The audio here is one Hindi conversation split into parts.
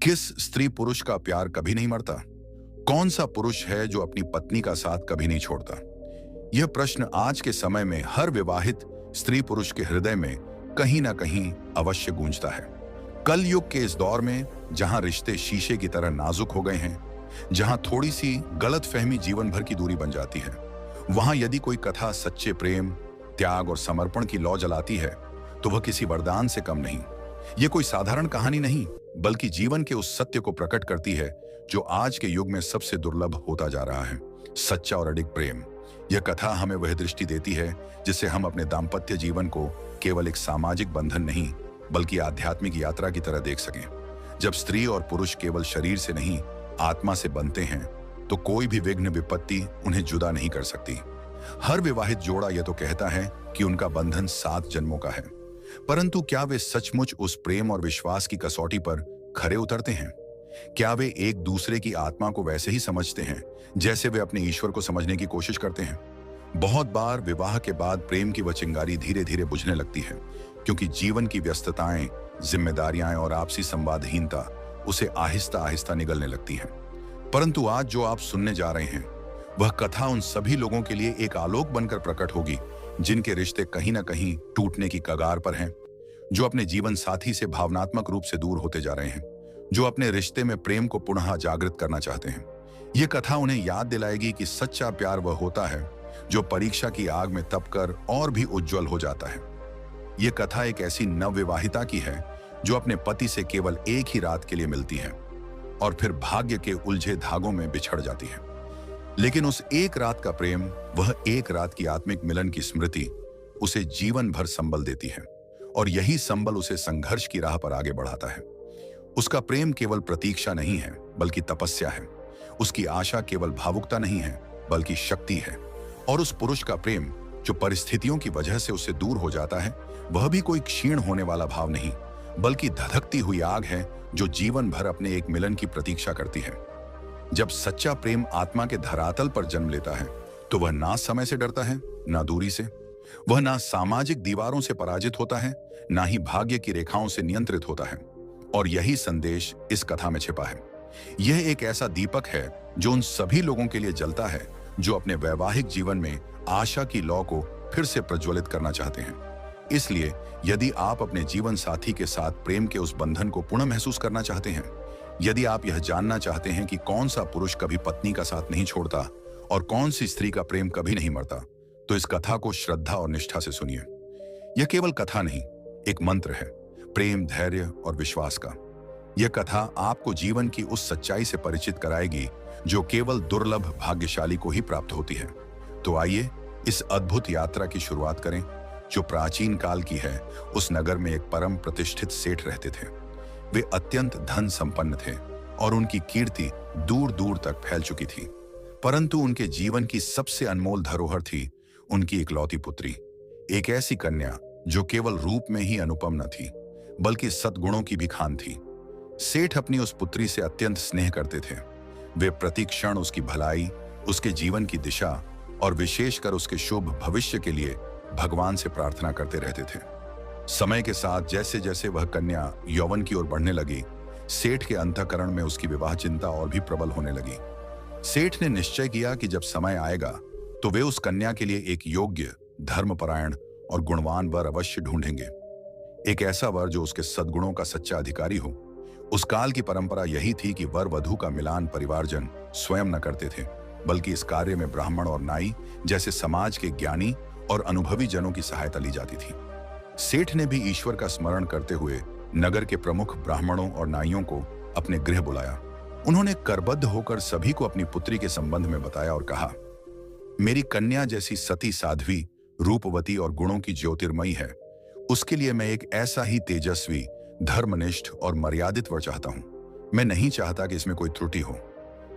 किस स्त्री पुरुष का प्यार कभी नहीं मरता? कौन सा पुरुष है जो अपनी पत्नी का साथ कभी नहीं छोड़ता? यह प्रश्न आज के समय में हर विवाहित स्त्री पुरुष के हृदय में कहीं ना कहीं अवश्य गूंजता है। कल युग के इस दौर में जहां रिश्ते शीशे की तरह नाजुक हो गए हैं, जहां थोड़ी सी गलतफहमी जीवन भर की दूरी बन जाती है, वहां यदि कोई कथा सच्चे प्रेम, त्याग और समर्पण की लौ जलाती है तो वह किसी वरदान से कम नहीं। यह कोई साधारण कहानी नहीं, बल्कि जीवन के उस सत्य को प्रकट करती है जो आज के युग में सबसे दुर्लभ होता जा रहा है, सच्चा और अडिग प्रेम। यह कथा हमें वह दृष्टि देती है जिससे हम अपने दाम्पत्य जीवन को केवल एक सामाजिक बंधन नहीं, बल्कि आध्यात्मिक यात्रा की तरह देख सकें। जब स्त्री और पुरुष केवल शरीर से नहीं, आत्मा से बनते हैं, तो कोई भी विघ्न विपत्ति उन्हें जुदा नहीं कर सकती। हर विवाहित जोड़ा यह तो कहता है कि उनका बंधन 7 जन्मों का है, परंतु क्या वे सचमुच उस प्रेम और विश्वास की कसौटी पर खरे उतरते हैं? क्या वे एक दूसरे की आत्मा को वैसे ही समझते हैं जैसे वे अपने ईश्वर को समझने की कोशिश करते हैं? बहुत बार विवाह के बाद प्रेम की वह चिंगारी धीरे धीरे बुझने लगती है, क्योंकि जीवन की व्यस्तताएं, जिम्मेदारियां और आपसी संवादहीनता उसे आहिस्ता आहिस्ता निगलने लगती हैं। परंतु आज जो आप सुनने जा रहे हैं, वह कथा उन सभी लोगों के लिए एक आलोक बनकर प्रकट होगी जिनके रिश्ते कहीं ना कहीं टूटने की कगार पर हैं, जो अपने जीवन साथी से भावनात्मक रूप से दूर होते जा रहे हैं, जो अपने रिश्ते में प्रेम को पुनः जागृत करना चाहते हैं। यह कथा उन्हें याद दिलाएगी कि सच्चा प्यार वह होता है जो परीक्षा की आग में तपकर और भी उज्जवल हो जाता है। यह कथा एक ऐसी नवविवाहिता की है जो अपने पति से केवल एक ही रात के लिए मिलती है और फिर भाग्य के उलझे धागों में बिछड़ जाती है। लेकिन उस एक रात का प्रेम, वह एक रात की आत्मिक मिलन की स्मृति उसे जीवन भर संबल देती है, और यही संबल उसे संघर्ष की राह पर आगे बढ़ाता है। उसका प्रेम केवल प्रतीक्षा नहीं है, बल्कि तपस्या है। उसकी आशा केवल भावुकता नहीं है, बल्कि शक्ति है। और उस पुरुष का प्रेम जो परिस्थितियों की वजह से उससे दूर हो जाता है, वह भी कोई क्षीण होने वाला भाव नहीं, बल्कि धधकती हुई आग है जो जीवन भर अपने एक मिलन की प्रतीक्षा करती है। जब सच्चा प्रेम आत्मा के धरातल पर जन्म लेता है, तो वह ना समय से डरता है, ना दूरी से। वह ना सामाजिक दीवारों से पराजित होता है, ना ही भाग्य की रेखाओं से नियंत्रित होता है। और यही संदेश इस कथा में छिपा है। यह एक ऐसा दीपक है जो उन सभी लोगों के लिए जलता है जो अपने वैवाहिक जीवन में आशा की लौ को फिर से प्रज्वलित करना चाहते हैं। इसलिए यदि आप अपने जीवन साथी के साथ प्रेम के उस बंधन को पुनः महसूस करना चाहते हैं, यदि आप यह जानना चाहते हैं कि कौन सा पुरुष कभी पत्नी का साथ नहीं छोड़ता और कौन सी स्त्री का प्रेम कभी नहीं मरता, तो इस कथा को श्रद्धा और निष्ठा से सुनिए। यह केवल कथा नहीं, एक मंत्र है, प्रेम, धैर्य और विश्वास का। यह कथा आपको जीवन की उस सच्चाई से परिचित कराएगी जो केवल दुर्लभ भाग्यशाली को ही प्राप्त होती है। तो आइए इस अद्भुत यात्रा की शुरुआत करें, जो प्राचीन काल की है। उस नगर में एक परम प्रतिष्ठित सेठ रहते थे। वे अत्यंत धन संपन्न थे और उनकी कीर्ति दूर दूर तक फैल चुकी थी। परंतु उनके जीवन की सबसे अनमोल धरोहर थी उनकी इकलौती पुत्री, एक ऐसी कन्या जो केवल रूप में ही अनुपम न थी, बल्कि सद्गुणों की भी खान थी। सेठ अपनी उस पुत्री से अत्यंत स्नेह करते थे। वे प्रति क्षण उसकी भलाई, उसके जीवन की दिशा और विशेषकर उसके शुभ भविष्य के लिए भगवान से प्रार्थना करते रहते थे। समय के साथ जैसे जैसे वह कन्या यौवन की ओर बढ़ने लगी, सेठ के अंतःकरण में उसकी विवाह चिंता और भी प्रबल होने लगी। सेठ ने निश्चय किया कि जब समय आएगा तो वे उस कन्या के लिए एक योग्य, धर्मपरायण और गुणवान वर अवश्य ढूंढेंगे। एक ऐसा वर जो उसके सद्गुणों का सच्चा अधिकारी हो। उस काल की परंपरा यही थी कि वर वधू का मिलान परिवारजन स्वयं न करते थे, बल्कि इस कार्य में ब्राह्मण और नाई जैसे समाज के ज्ञानी और अनुभवी जनों की सहायता ली जाती थी। सेठ ने भी ईश्वर का स्मरण करते हुए नगर के प्रमुख ब्राह्मणों और नाइयों को अपने गृह बुलाया। उन्होंने करबद्ध होकर सभी को अपनी पुत्री के संबंध में बताया और कहा, मेरी कन्या जैसी सती, साध्वी, रूपवती और गुणों की ज्योतिर्मयी है। उसके लिए मैं एक ऐसा ही तेजस्वी, धर्मनिष्ठ और मर्यादित वर चाहता हूं। मैं नहीं चाहता कि इसमें कोई त्रुटि हो।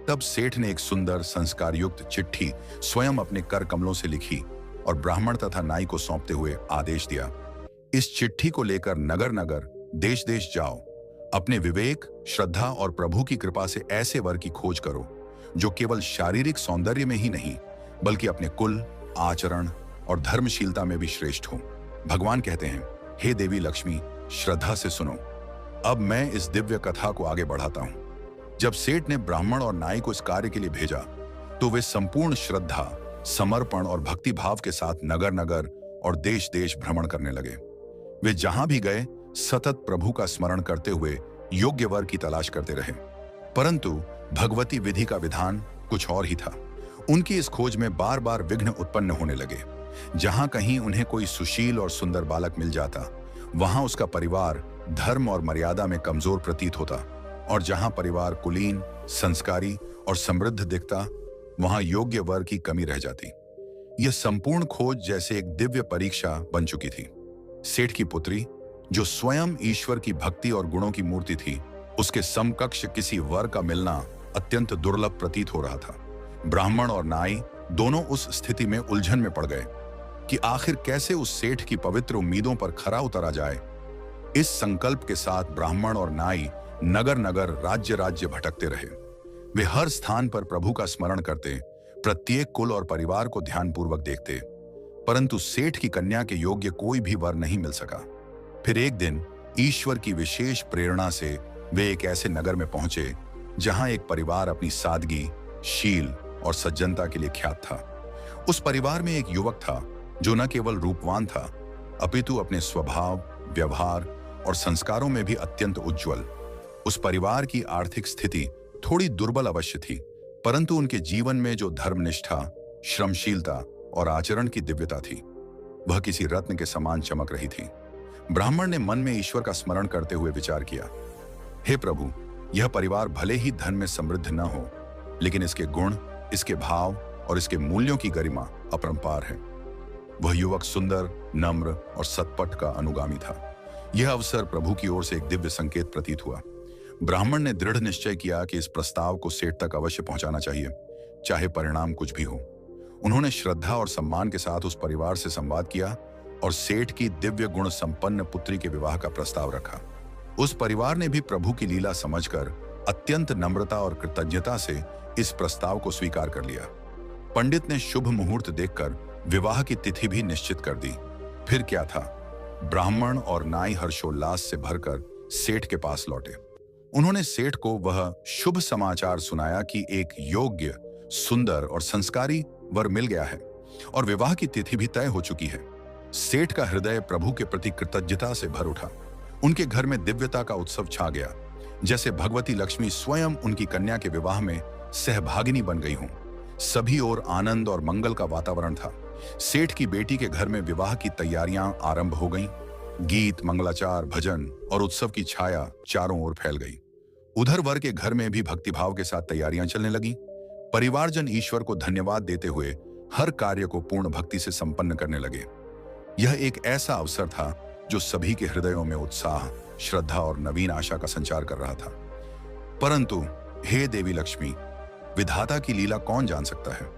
तब सेठ ने एक सुंदर, संस्कार युक्त चिट्ठी स्वयं अपने कर कमलों से लिखी और ब्राह्मण तथा नाई को सौंपते हुए आदेश दिया, इस चिट्ठी को लेकर नगर नगर, देश देश जाओ। अपने विवेक, श्रद्धा और प्रभु की कृपा से ऐसे वर की खोज करो जो केवल शारीरिक सौंदर्य में ही नहीं, बल्कि अपने कुल, आचरण और धर्मशीलता में भी श्रेष्ठ हो। भगवान कहते हैं, हे देवी लक्ष्मी, श्रद्धा से सुनो। अब मैं इस दिव्य कथा को आगे बढ़ाता हूं। जब सेठ ने ब्राह्मण और नाई को इस कार्य के लिए भेजा, तो वे संपूर्ण श्रद्धा, समर्पण और भक्ति भाव के साथ नगर नगर और देश देश भ्रमण करने लगे। वे जहां भी गए, सतत प्रभु का स्मरण करते हुए योग्य वर की तलाश करते रहे। परंतु भगवती विधि का विधान कुछ और ही था। उनकी इस खोज में बार बार विघ्न उत्पन्न होने लगे। जहां कहीं उन्हें कोई सुशील और सुंदर बालक मिल जाता, वहां उसका परिवार धर्म और मर्यादा में कमजोर प्रतीत होता, और जहां परिवार कुलीन, संस्कारी और समृद्ध दिखता, वहां योग्य वर की कमी रह जाती। यह संपूर्ण खोज जैसे एक दिव्य परीक्षा बन चुकी थी। सेठ की पुत्री, जो स्वयं ईश्वर की भक्ति और गुणों की मूर्ति थी, उसके समकक्ष किसी वर का मिलना अत्यंत दुर्लभ प्रतीत हो रहा था। ब्राह्मण और नाई दोनों उस स्थिति में उलझन में पड़ गए कि आखिर कैसे उस सेठ की पवित्र उम्मीदों पर खरा उतरा जाए। इस संकल्प के साथ ब्राह्मण और नाई नगर नगर, राज्य राज्य भटकते रहे। वे हर स्थान पर प्रभु का स्मरण करते, प्रत्येक कुल और परिवार को ध्यानपूर्वक देखते, परंतु सेठ की कन्या के योग्य कोई भी वर नहीं मिल सका। फिर एक दिन ईश्वर की विशेष प्रेरणा से वे एक ऐसे नगर में पहुंचे जहां एक परिवार अपनी सादगी, शील और सज्जनता के लिए ख्यात था। उस परिवार में एक युवक था जो न केवल रूपवान था, अपितु अपने स्वभाव, व्यवहार और संस्कारों में भी अत्यंत उज्जवल। उस परिवार की आर्थिक स्थिति थोड़ी दुर्बल अवश्य थी, परंतु उनके जीवन में जो धर्मनिष्ठा, श्रमशीलता और आचरण की दिव्यता थी, वह किसी रत्न के समान चमक रही थी। ब्राह्मण ने मन में ईश्वर का स्मरण करते हुए विचार किया, हे प्रभु, यह परिवार भले ही धन में समृद्ध न हो, लेकिन इसके गुण, इसके भाव और इसके मूल्यों की गरिमा अपरंपार है। वह युवक सुंदर, नम्र और सत्पथ का अनुगामी था। यह अवसर प्रभु की ओर से एक दिव्य संकेत प्रतीत हुआ। ब्राह्मण ने दृढ़ निश्चय किया कि इस प्रस्ताव को सेठ तक अवश्य पहुंचाना चाहिए, चाहे परिणाम कुछ भी हो। उन्होंने श्रद्धा और सम्मान के साथ उस परिवार से संवाद किया और सेठ की दिव्य गुण संपन्न पुत्री के विवाह का प्रस्ताव रखा। उस परिवार ने भी प्रभु की लीला समझकर अत्यंत नम्रता और कृतज्ञता से इस प्रस्ताव को स्वीकार कर लिया। पंडित ने शुभ मुहूर्त देखकर विवाह की तिथि भी निश्चित कर दी। फिर क्या था, ब्राह्मण और नाई हर्षोल्लास से भरकर सेठ के पास लौटे। उन्होंने सेठ को वह शुभ समाचार सुनाया कि एक योग्य, सुंदर और संस्कारी वर मिल गया है और विवाह की तिथि भी तय हो चुकी है। सेठ का हृदय प्रभु के प्रति कृतज्ञता से भर उठा। उनके घर में दिव्यता का उत्सव छा गया, जैसे भगवती लक्ष्मी स्वयं उनकी कन्या के विवाह में सहभागिनी बन गई हों। सभी ओर आनंद और मंगल का वातावरण था। सेठ की बेटी के घर में विवाह की तैयारियां आरंभ हो गईं। गीत, मंगलाचार, भजन और उत्सव की छाया चारों ओर फैल गई। उधर वर के घर में भी भक्तिभाव के साथ तैयारियां चलने लगीं। परिवारजन ईश्वर को धन्यवाद देते हुए हर कार्य को पूर्ण भक्ति से संपन्न करने लगे। यह एक ऐसा अवसर था जो सभी के हृदयों में उत्साह, श्रद्धा और नवीन आशा का संचार कर रहा था। परंतु हे देवी लक्ष्मी, विधाता की लीला कौन जान सकता है।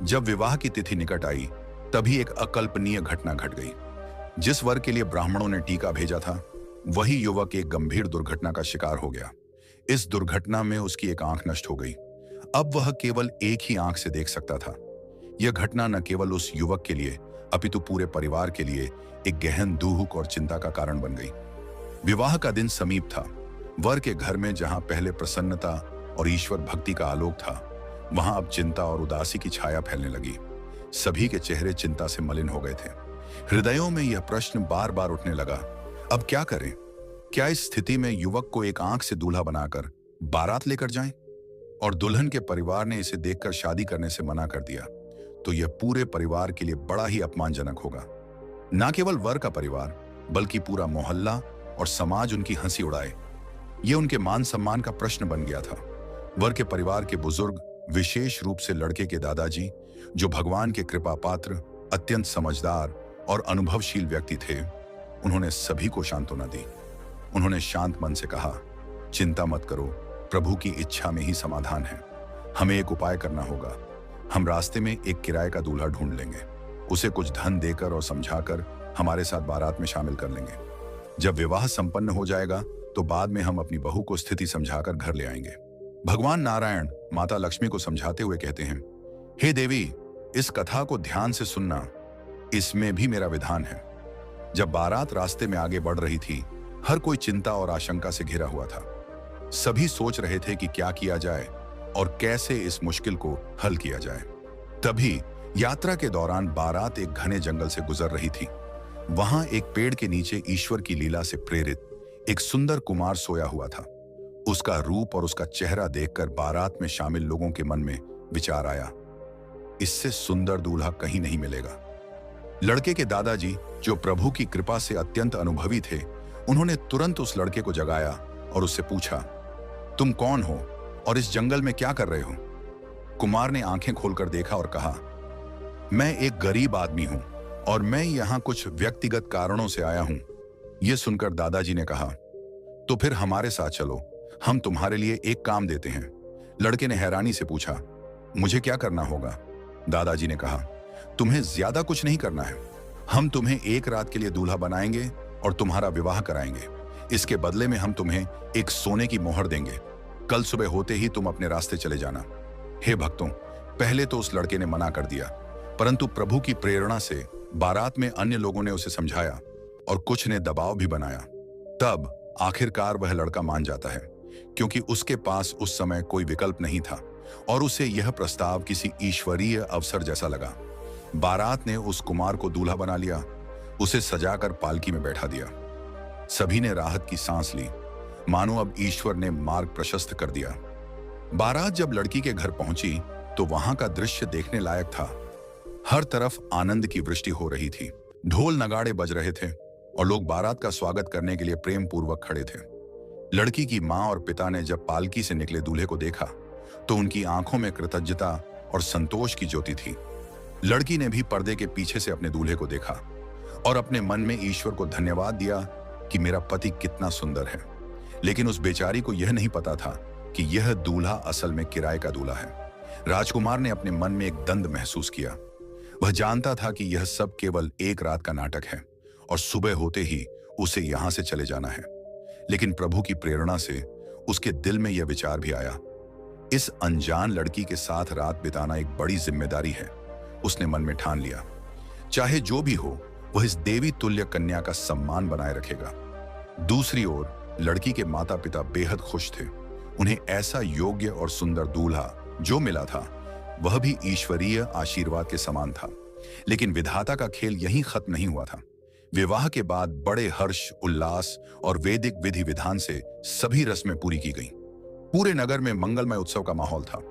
जब विवाह की तिथि निकट आई, तभी एक अकल्पनीय घटना घट गई। जिस वर के लिए ब्राह्मणों ने टीका भेजा था, वही युवक एक गंभीर दुर्घटना का शिकार हो गया। इस दुर्घटना में उसकी एक आंख नष्ट हो गई। अब वह केवल एक ही आंख से देख सकता था। यह घटना न केवल उस युवक के लिए, अपितु पूरे परिवार के लिए एक गहन दुख और चिंता का कारण बन गई। विवाह का दिन समीप था। वर के घर में जहां पहले प्रसन्नता और ईश्वर भक्ति का आलोक था, वहां अब चिंता और उदासी की छाया फैलने लगी। सभी के चेहरे चिंता से मलिन हो गए थे। हृदयों में यह प्रश्न बार बार उठने लगा, अब क्या करें? क्या इस स्थिति में युवक को एक आंख से दूल्हा बनाकर बारात लेकर जाएं? और दुल्हन के परिवार ने इसे देखकर शादी करने से मना कर दिया, तो यह पूरे परिवार के लिए बड़ा ही अपमानजनक होगा। न केवल वर का परिवार, बल्कि पूरा मोहल्ला और समाज उनकी हंसी उड़ाए। यह उनके मान सम्मान का प्रश्न बन गया था। वर के परिवार के बुजुर्ग, विशेष रूप से लड़के के दादाजी, जो भगवान के कृपा पात्र, अत्यंत समझदार और अनुभवशील व्यक्ति थे, उन्होंने सभी को सांत्वना दी। उन्होंने शांत मन से कहा, चिंता मत करो, प्रभु की इच्छा में ही समाधान है। हमें एक उपाय करना होगा। हम रास्ते में एक किराए का दूल्हा ढूंढ लेंगे, उसे कुछ धन देकर और समझाकर हमारे साथ बारात में शामिल कर लेंगे। जब विवाह संपन्न हो जाएगा, तो बाद में हम अपनी बहू को स्थिति समझाकर घर ले आएंगे। भगवान नारायण माता लक्ष्मी को समझाते हुए कहते हैं, हे देवी, इस कथा को ध्यान से सुनना, इसमें भी मेरा विधान है। जब बारात रास्ते में आगे बढ़ रही थी, हर कोई चिंता और आशंका से घिरा हुआ था। सभी सोच रहे थे कि क्या किया जाए और कैसे इस मुश्किल को हल किया जाए। तभी यात्रा के दौरान बारात एक घने जंगल से गुजर रही थी। वहां एक पेड़ के नीचे ईश्वर की लीला से प्रेरित एक सुंदर कुमार सोया हुआ था। उसका रूप और उसका चेहरा देखकर बारात में शामिल लोगों के मन में विचार आया, इससे सुंदर दूल्हा कहीं नहीं मिलेगा। लड़के के दादाजी, जो प्रभु की कृपा से अत्यंत अनुभवी थे, उन्होंने तुरंत उस लड़के को जगाया और उससे पूछा, तुम कौन हो और इस जंगल में क्या कर रहे हो? कुमार ने आंखें खोलकर देखा और कहा, मैं एक गरीब आदमी हूं और मैं यहां कुछ व्यक्तिगत कारणों से आया हूं। यह सुनकर दादाजी ने कहा, तो फिर हमारे साथ चलो, हम तुम्हारे लिए एक काम देते हैं। लड़के ने हैरानी से पूछा, मुझे क्या करना होगा? दादाजी ने कहा, तुम्हें ज्यादा कुछ नहीं करना है। हम तुम्हें एक रात के लिए दूल्हा बनाएंगे और तुम्हारा विवाह कराएंगे। इसके बदले में हम तुम्हें एक सोने की मोहर देंगे। कल सुबह होते ही तुम अपने रास्ते चले जाना। हे भक्तों, पहले तो उस लड़के ने मना कर दिया, परंतु प्रभु की प्रेरणा से बारात में अन्य लोगों ने उसे समझाया और कुछ ने दबाव भी बनाया। तब आखिरकार वह लड़का मान जाता है, क्योंकि उसके पास उस समय कोई विकल्प नहीं था और उसे यह प्रस्ताव किसी ईश्वरीय अवसर जैसा लगा। बारात ने उस कुमार को दूल्हा बना लिया, उसे सजाकर पालकी में बैठा दिया। सभी ने राहत की सांस ली, मानो अब ईश्वर ने मार्ग प्रशस्त कर दिया। बारात जब लड़की के घर पहुंची तो वहां का दृश्य देखने लायक था। हर तरफ आनंद की वृष्टि हो रही थी, ढोल नगाड़े बज रहे थे और लोग बारात का स्वागत करने के लिए प्रेम पूर्वक खड़े थे। लड़की की मां और पिता ने जब पालकी से निकले दूल्हे को देखा तो उनकी आंखों में कृतज्ञता और संतोष की ज्योति थी। लड़की ने भी पर्दे के पीछे से अपने दूल्हे को देखा और अपने मन में ईश्वर को धन्यवाद दिया कि मेरा पति कितना सुंदर है। लेकिन उस बेचारी को यह नहीं पता था कि यह दूल्हा असल में किराए का दूल्हा है। राजकुमार ने अपने मन में एक दंड महसूस किया। वह जानता था कि यह सब केवल एक रात का नाटक है और सुबह होते ही उसे यहां से चले जाना है। लेकिन प्रभु की प्रेरणा से उसके दिल में यह विचार भी आया, इस अनजान लड़की के साथ रात बिताना एक बड़ी जिम्मेदारी है। उसने मन में ठान लिया, चाहे जो भी हो, वह इस देवी तुल्य कन्या का सम्मान बनाए रखेगा। दूसरी ओर लड़की के माता पिता बेहद खुश थे। उन्हें ऐसा योग्य और सुंदर दूल्हा जो मिला था वह भी ईश्वरीय आशीर्वाद के समान था। लेकिन विधाता का खेल यहीं खत्म नहीं हुआ था। विवाह के बाद बड़े हर्ष, उल्लास और वैदिक विधि विधान से सभी रस्में पूरी की गईं। पूरे नगर में मंगलमय उत्सव का माहौल था।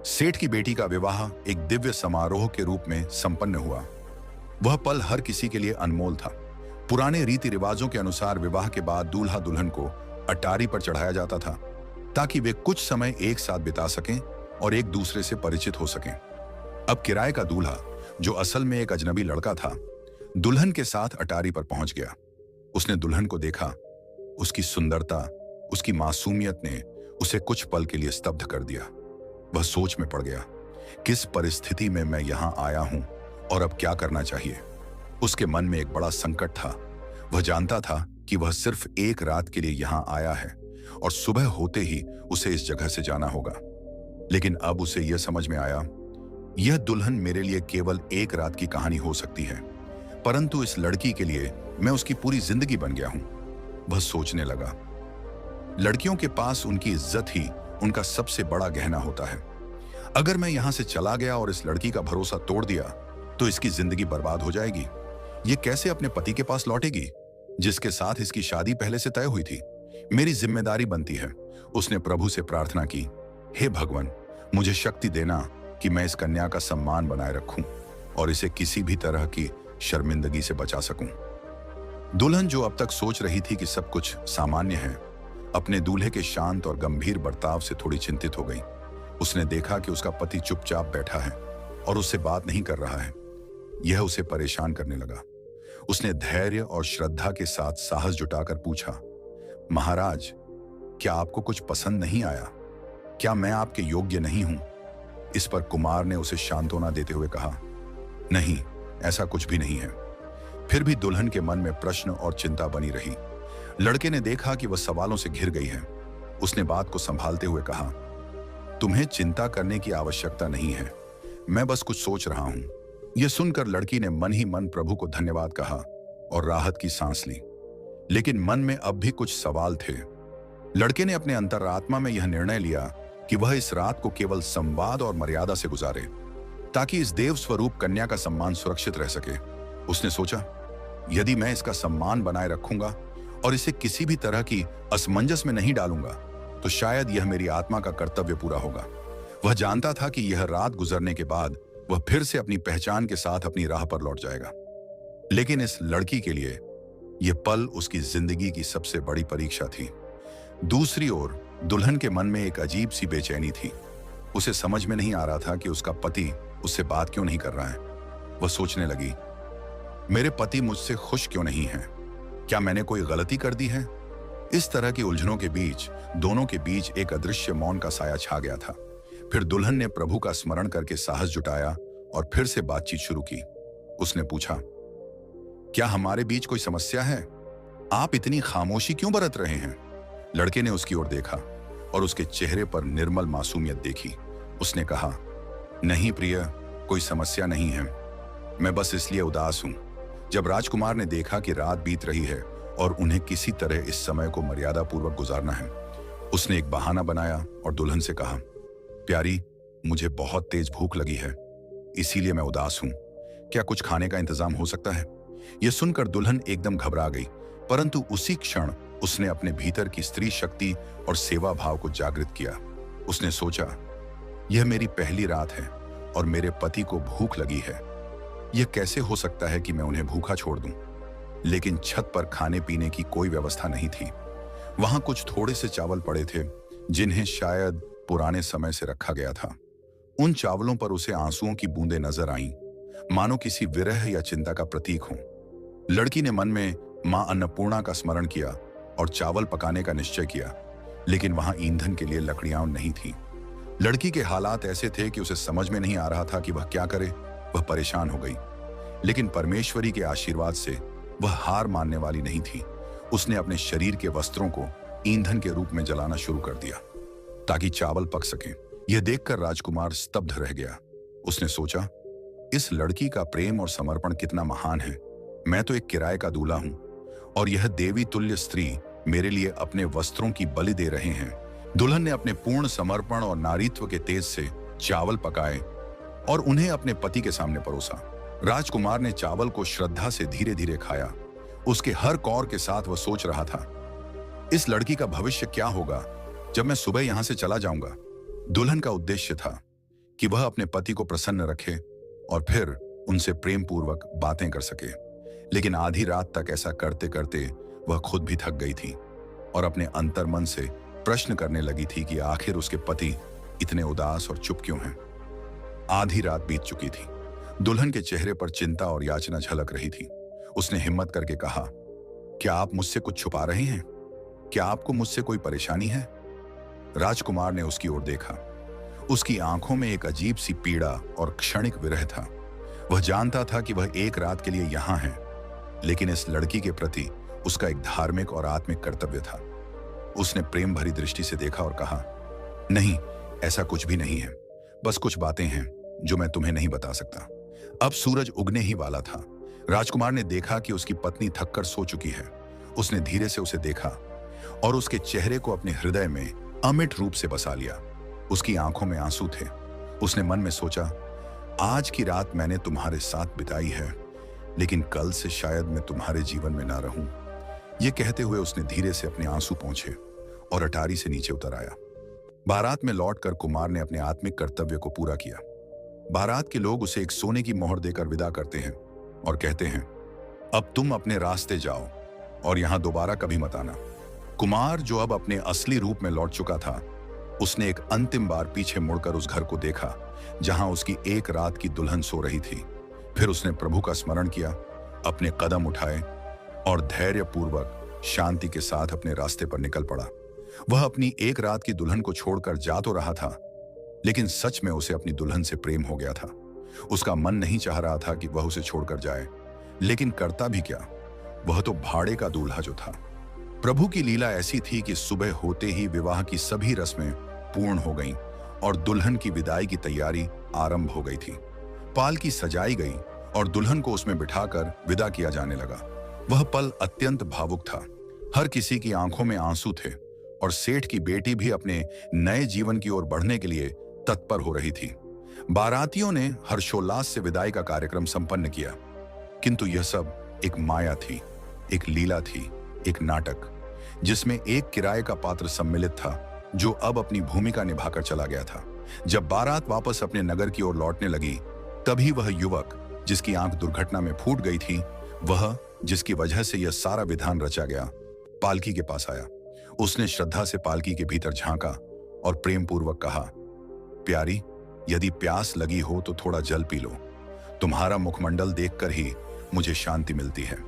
सेठ की बेटी का विवाह एक दिव्य समारोह के रूप में संपन्न हुआ। वह पल हर किसी के लिए अनमोल था। पुराने रीति रिवाजों के अनुसार विवाह के बाद दूल्हा दुल्हन को अटारी पर चढ़ाया जाता था ताकि वे कुछ समय एक साथ बिता सकें और एक दूसरे से परिचित हो सकें। अब किराए का दूल्हा, जो असल में एक अजनबी लड़का था, दुल्हन के साथ अटारी पर पहुंच गया। उसने दुल्हन को देखा। उसकी सुंदरता, उसकी मासूमियत ने उसे कुछ पल के लिए स्तब्ध कर दिया। वह सोच में पड़ गया, किस परिस्थिति में मैं यहां आया हूं और अब क्या करना चाहिए। उसके मन में एक बड़ा संकट था। वह जानता था कि वह सिर्फ एक रात के लिए यहां आया है और सुबह होते ही उसे इस जगह से जाना होगा। लेकिन अब उसे यह समझ में आया, यह दुल्हन मेरे लिए केवल एक रात की कहानी हो सकती है, परंतु इस लड़की के लिए मैं उसकी पूरी जिंदगी बन गया हूं। वह सोचने लगा, लड़कियों के पास उनकी इज्जत ही उनका सबसे बड़ा गहना होता है। अगर मैं यहां से चला गया और इस लड़की का भरोसा तोड़ दिया तो इसकी जिंदगी बर्बाद हो जाएगी। ये कैसे अपने पति के पास लौटेगी जिसके साथ इसकी शादी पहले से तय हुई थी। मेरी जिम्मेदारी बनती है। उसने प्रभु से प्रार्थना की, हे भगवान, मुझे शक्ति देना कि मैं इस कन्या का सम्मान बनाए रखूं और इसे किसी भी तरह की शर्मिंदगी से बचा सकूं। दुल्हन, जो अब तक सोच रही थी कि सब कुछ सामान्य है, अपने दूल्हे के शांत और गंभीर बर्ताव से थोड़ी चिंतित हो गई। उसने देखा कि उसका पति चुपचाप बैठा है और उससे बात नहीं कर रहा है। यह उसे परेशान करने लगा। उसने धैर्य और श्रद्धा के साथ साहस जुटाकर पूछा, महाराज, क्या आपको कुछ पसंद नहीं आया? क्या मैं आपके योग्य नहीं हूं? इस पर कुमार ने उसे सांत्वना देते हुए कहा, नहीं, ऐसा कुछ भी नहीं है। फिर भी दुल्हन के मन में प्रश्न और चिंता बनी रही। लड़के ने देखा कि वह सवालों से घिर गई है। उसने बात को संभालते हुए कहा, तुम्हें चिंता करने की आवश्यकता नहीं है, मैं बस कुछ सोच रहा हूं। यह सुनकर लड़की ने मन ही मन प्रभु को धन्यवाद कहा और राहत की सांस ली। लेकिन मन में अब भी कुछ सवाल थे। लड़के ने अपने अंतरात्मा में यह निर्णय लिया कि वह इस रात को केवल संवाद और मर्यादा से गुजारे, ताकि इस देव स्वरूप कन्या का सम्मान सुरक्षित रह सके। उसने सोचा, यदि मैं इसका सम्मान बनाए रखूंगा और इसे किसी भी तरह की असमंजस में नहीं डालूंगा, तो शायद यह मेरी आत्मा का कर्तव्य पूरा होगा। वह जानता था कि यह रात गुजरने के बाद वह फिर से अपनी पहचान के साथ अपनी राह पर लौट जाएगा। लेकिन इस लड़की के लिए यह पल उसकी जिंदगी की सबसे बड़ी परीक्षा थी। दूसरी ओर दुल्हन के मन में एक अजीब सी बेचैनी थी। उसे समझ में नहीं आ रहा था कि उसका पति उससे बात क्यों नहीं कर रहा है। वह सोचने लगी, मेरे पति मुझसे खुश क्यों नहीं हैं? क्या मैंने कोई गलती कर दी है? इस तरह की उलझनों के बीच दोनों के बीच एक अदृश्य मौन का साया छा गया था। फिर दुल्हन ने प्रभु का स्मरण करके साहस जुटाया और फिर से बातचीत शुरू की। उसने पूछा, क्या हमारे बीच कोई समस्या है? आप इतनी खामोशी क्यों बरत रहे हैं? लड़के ने उसकी ओर देखा और उसके चेहरे पर निर्मल मासूमियत देखी। उसने कहा, नहीं प्रिय, कोई समस्या नहीं है। मैं बस इसलिए उदास हूं। जब राजकुमार ने देखा कि रात बीत रही है और उन्हें किसी तरह इस समय को मर्यादा पूर्वक गुजारना है, उसने एक बहाना बनाया और दुल्हन से कहा, प्यारी, मुझे बहुत तेज भूख लगी है, इसीलिए मैं उदास हूं। क्या कुछ खाने का इंतजाम हो सकता है? यह सुनकर दुल्हन एकदम घबरा गई, परंतु उसी क्षण उसने अपने भीतर की स्त्री शक्ति और सेवा भाव को जागृत किया। उसने सोचा, यह मेरी पहली रात है और मेरे पति को भूख लगी है। यह कैसे हो सकता है कि मैं उन्हें भूखा छोड़ दूं? लेकिन छत पर खाने पीने की कोई व्यवस्था नहीं थी। वहां कुछ थोड़े से चावल पड़े थे, जिन्हें शायद पुराने समय से रखा गया था। उन चावलों पर उसे आंसुओं की बूंदें नजर आईं, मानो किसी विरह या चिंता का प्रतीक हो। लड़की ने मन में मां अन्नपूर्णा का स्मरण किया और चावल पकाने का निश्चय किया, लेकिन वहां ईंधन के लिए लकड़ियां नहीं थी। लड़की के हालात ऐसे थे कि उसे समझ में नहीं आ रहा था कि वह क्या करे। वह परेशान हो गई, लेकिन परमेश्वरी के आशीर्वाद से वह हार मानने वाली नहीं थी। उसने अपने शरीर के वस्त्रों को ईंधन के रूप में जलाना शुरू कर दिया ताकि चावल पक सके। यह देखकर राजकुमार स्तब्ध रह गया। उसने सोचा, इस लड़की का प्रेम और समर्पण कितना महान है। मैं तो एक किराए का दूल्हा हूं और यह देवी तुल्य स्त्री मेरे लिए अपने वस्त्रों की बलि दे रहे हैं। दुल्हन ने अपने पूर्ण समर्पण और नारीत्व के तेज से चावल पकाए और उन्हें अपने पति के सामने परोसा। राजकुमार ने चावल को श्रद्धा से धीरे धीरे खाया। उसके हर कौर के साथ वह सोच रहा था, इस लड़की का भविष्य क्या होगा जब मैं सुबह यहां से चला जाऊंगा। दुल्हन का उद्देश्य था कि वह अपने पति को प्रसन्न रखे और फिर उनसे प्रेम पूर्वक बातें कर सके। लेकिन आधी रात तक ऐसा करते करते वह खुद भी थक गई थी और अपने अंतर्मन से प्रश्न करने लगी थी कि आखिर उसके पति इतने उदास और चुप क्यों हैं। आधी रात बीत चुकी थी। दुल्हन के चेहरे पर चिंता और याचना झलक रही थी। उसने हिम्मत करके कहा, क्या आप मुझसे कुछ छुपा रहे हैं? क्या आपको मुझसे कोई परेशानी है? राजकुमार ने उसकी ओर देखा। उसकी आंखों में एक अजीब सी पीड़ा और क्षणिक विरह था। वह जानता था कि वह एक रात के लिए यहां है, लेकिन इस लड़की के प्रति उसका एक धार्मिक और आत्मिक कर्तव्य था। उसने प्रेम भरी दृष्टि से देखा और कहा, नहीं, ऐसा कुछ भी नहीं है। बस कुछ बातें हैं जो मैं तुम्हें नहीं बता सकता। अब सूरज उगने ही वाला था। राजकुमार ने देखा कि उसकी पत्नी थककर सो चुकी है। उसने धीरे से उसे देखा और उसके चेहरे को अपने हृदय में अमिट रूप से बसा लिया। उसकी आंखों में आंसू थे। उसने मन में सोचा, आज की रात मैंने तुम्हारे साथ बिताई है, लेकिन कल से शायद मैं तुम्हारे जीवन में ना रहूं। यह कहते हुए उसने धीरे से अपने आंसू पोंछे और अटारी से नीचे उतर आया। बारात में लौटकर कुमार ने अपने आत्मिक कर्तव्य को पूरा किया। बारात के लोग उसे एक सोने की मोहर देकर विदा करते हैं और कहते हैं, अब तुम अपने रास्ते जाओ और यहां दोबारा कभी मत आना। कुमार, जो अब अपने असली रूप में लौट चुका था, उसने एक अंतिम बार पीछे मुड़कर उस घर को देखा जहां उसकी एक रात की दुल्हन सो रही थी। फिर उसने प्रभु का स्मरण किया, अपने कदम उठाए और धैर्यपूर्वक शांति के साथ अपने रास्ते पर निकल पड़ा। वह अपनी एक रात की दुल्हन को छोड़कर जा तो रहा था, लेकिन सच में उसे अपनी दुल्हन से प्रेम हो गया था। उसका मन नहीं चाह रहा था कि वह उसे छोड़कर जाए, लेकिन करता भी क्या, वह तो भाड़े का दूल्हा जो था। प्रभु की लीला ऐसी थी कि सुबह होते ही विवाह की सभी रस्में पूर्ण हो गईं और दुल्हन की विदाई की तैयारी आरंभ हो गई थी। पालकी सजाई गई और दुल्हन को उसमें बिठाकर विदा किया जाने लगा। वह पल अत्यंत भावुक था। हर किसी की आंखों में आंसू थे और सेठ की बेटी भी अपने नए जीवन की ओर बढ़ने के लिए तत्पर हो रही थी। बारातियों ने हर्षोल्लास से विदाई का कार्यक्रम संपन्न किया, किंतु यह सब एक माया थी, एक लीला थी, एक नाटक जिसमें एक किराए का पात्र सम्मिलित था जो अब अपनी भूमिका निभाकर चला गया था। जब बारात वापस अपने नगर की ओर लौटने लगी, तभी वह युवक जिसकी आंख दुर्घटना में फूट गई थी, वह जिसकी वजह से यह सारा विधान रचा गया, पालकी के पास आया। उसने श्रद्धा से पालकी के भीतर झांका और प्रेम पूर्वक कहा, प्यारी, यदि प्यास लगी हो तो थोड़ा जल पी लो। तुम्हारा मुखमंडल देखकर ही मुझे शांति मिलती है।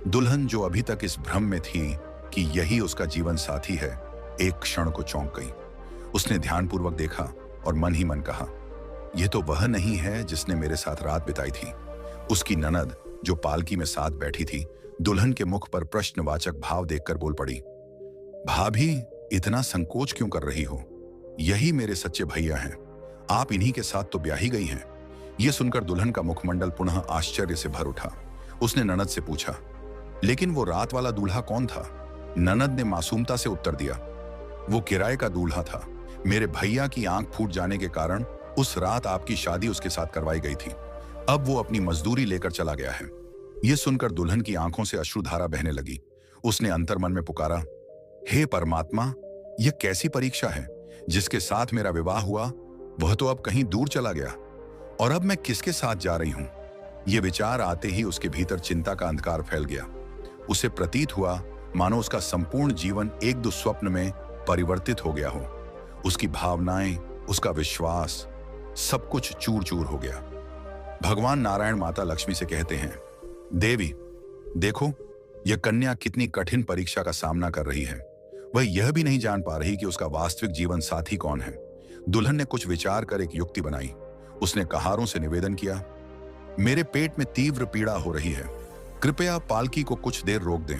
दुल्हन, जो अभी तक इस भ्रम में थी कि यही उसका जीवन साथी है, एक क्षण को चौंक गई। उसने ध्यानपूर्वक देखा और मन ही मन कहा, यह तो वह नहीं है जिसने मेरे साथ रात बिताई थी। उसकी ननद, जो पालकी में साथ बैठी थी, दुल्हन के मुख पर प्रश्नवाचक भाव देखकर बोल पड़ी, भाभी, इतना संकोच क्यों कर रही हो? यही मेरे सच्चे भैया हैं। आप इन्हीं के साथ तो ब्याही गई हैं। यह सुनकर दुल्हन का मुखमंडल पुनः आश्चर्य से भर उठा। उसने ननद से पूछा, लेकिन वो रात वाला दूल्हा कौन था? ननद ने मासूमता से उत्तर दिया, वो किराए का दूल्हा था। मेरे भैया की आंख फूट जाने के कारण उस रात आपकी शादी उसके साथ करवाई गई थी। अब वो अपनी मजदूरी लेकर चला गया है। यह सुनकर दुल्हन की आंखों से अश्रुधारा बहने लगी। उसने अंतर्मन में पुकारा, हे परमात्मा, यह कैसी परीक्षा है? जिसके साथ मेरा विवाह हुआ वह तो अब कहीं दूर चला गया, और अब मैं किसके साथ जा रही हूं? यह विचार आते ही उसके भीतर चिंता का अंधकार फैल गया। उसे प्रतीत हुआ मानो उसका संपूर्ण जीवन एक दुस्वप्न में परिवर्तित हो गया हो। उसकी भावनाएं, उसका विश्वास, सब कुछ चूर चूर हो गया। भगवान नारायण माता लक्ष्मी से कहते हैं, देवी, देखो यह कन्या कितनी कठिन परीक्षा का सामना कर रही है। वह यह भी नहीं जान पा रही कि उसका वास्तविक जीवन साथी कौन है। दुल्हन ने कुछ विचार कर एक युक्ति बनाई। उसने कहारों से निवेदन किया, मेरे पेट में तीव्र पीड़ा हो रही है, कृपया पालकी को कुछ देर रोक दें।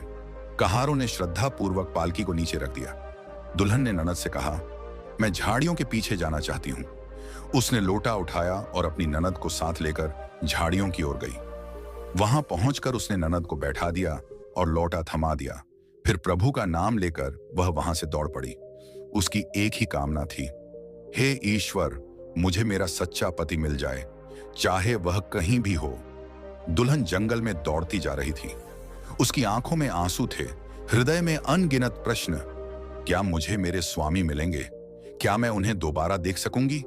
कहारों ने श्रद्धा पूर्वक पालकी को नीचे रख दिया। दुल्हन ने ननद से कहा, मैं झाड़ियों के पीछे जाना चाहती हूं। उसने लोटा उठाया और अपनी ननद को साथ लेकर झाड़ियों की ओर गई। वहां पहुंचकर उसने ननद को बैठा दिया और लोटा थमा दिया। फिर प्रभु का नाम लेकर वह वहां से दौड़ पड़ी। उसकी एक ही कामना थी, हे ईश्वर, मुझे मेरा सच्चा पति मिल जाए, चाहे वह कहीं भी हो। दुल्हन जंगल में दौड़ती जा रही थी। उसकी आंखों में आंसू थे, हृदय में अनगिनत प्रश्न। क्या मुझे मेरे स्वामी मिलेंगे? क्या मैं उन्हें दोबारा देख सकूंगी?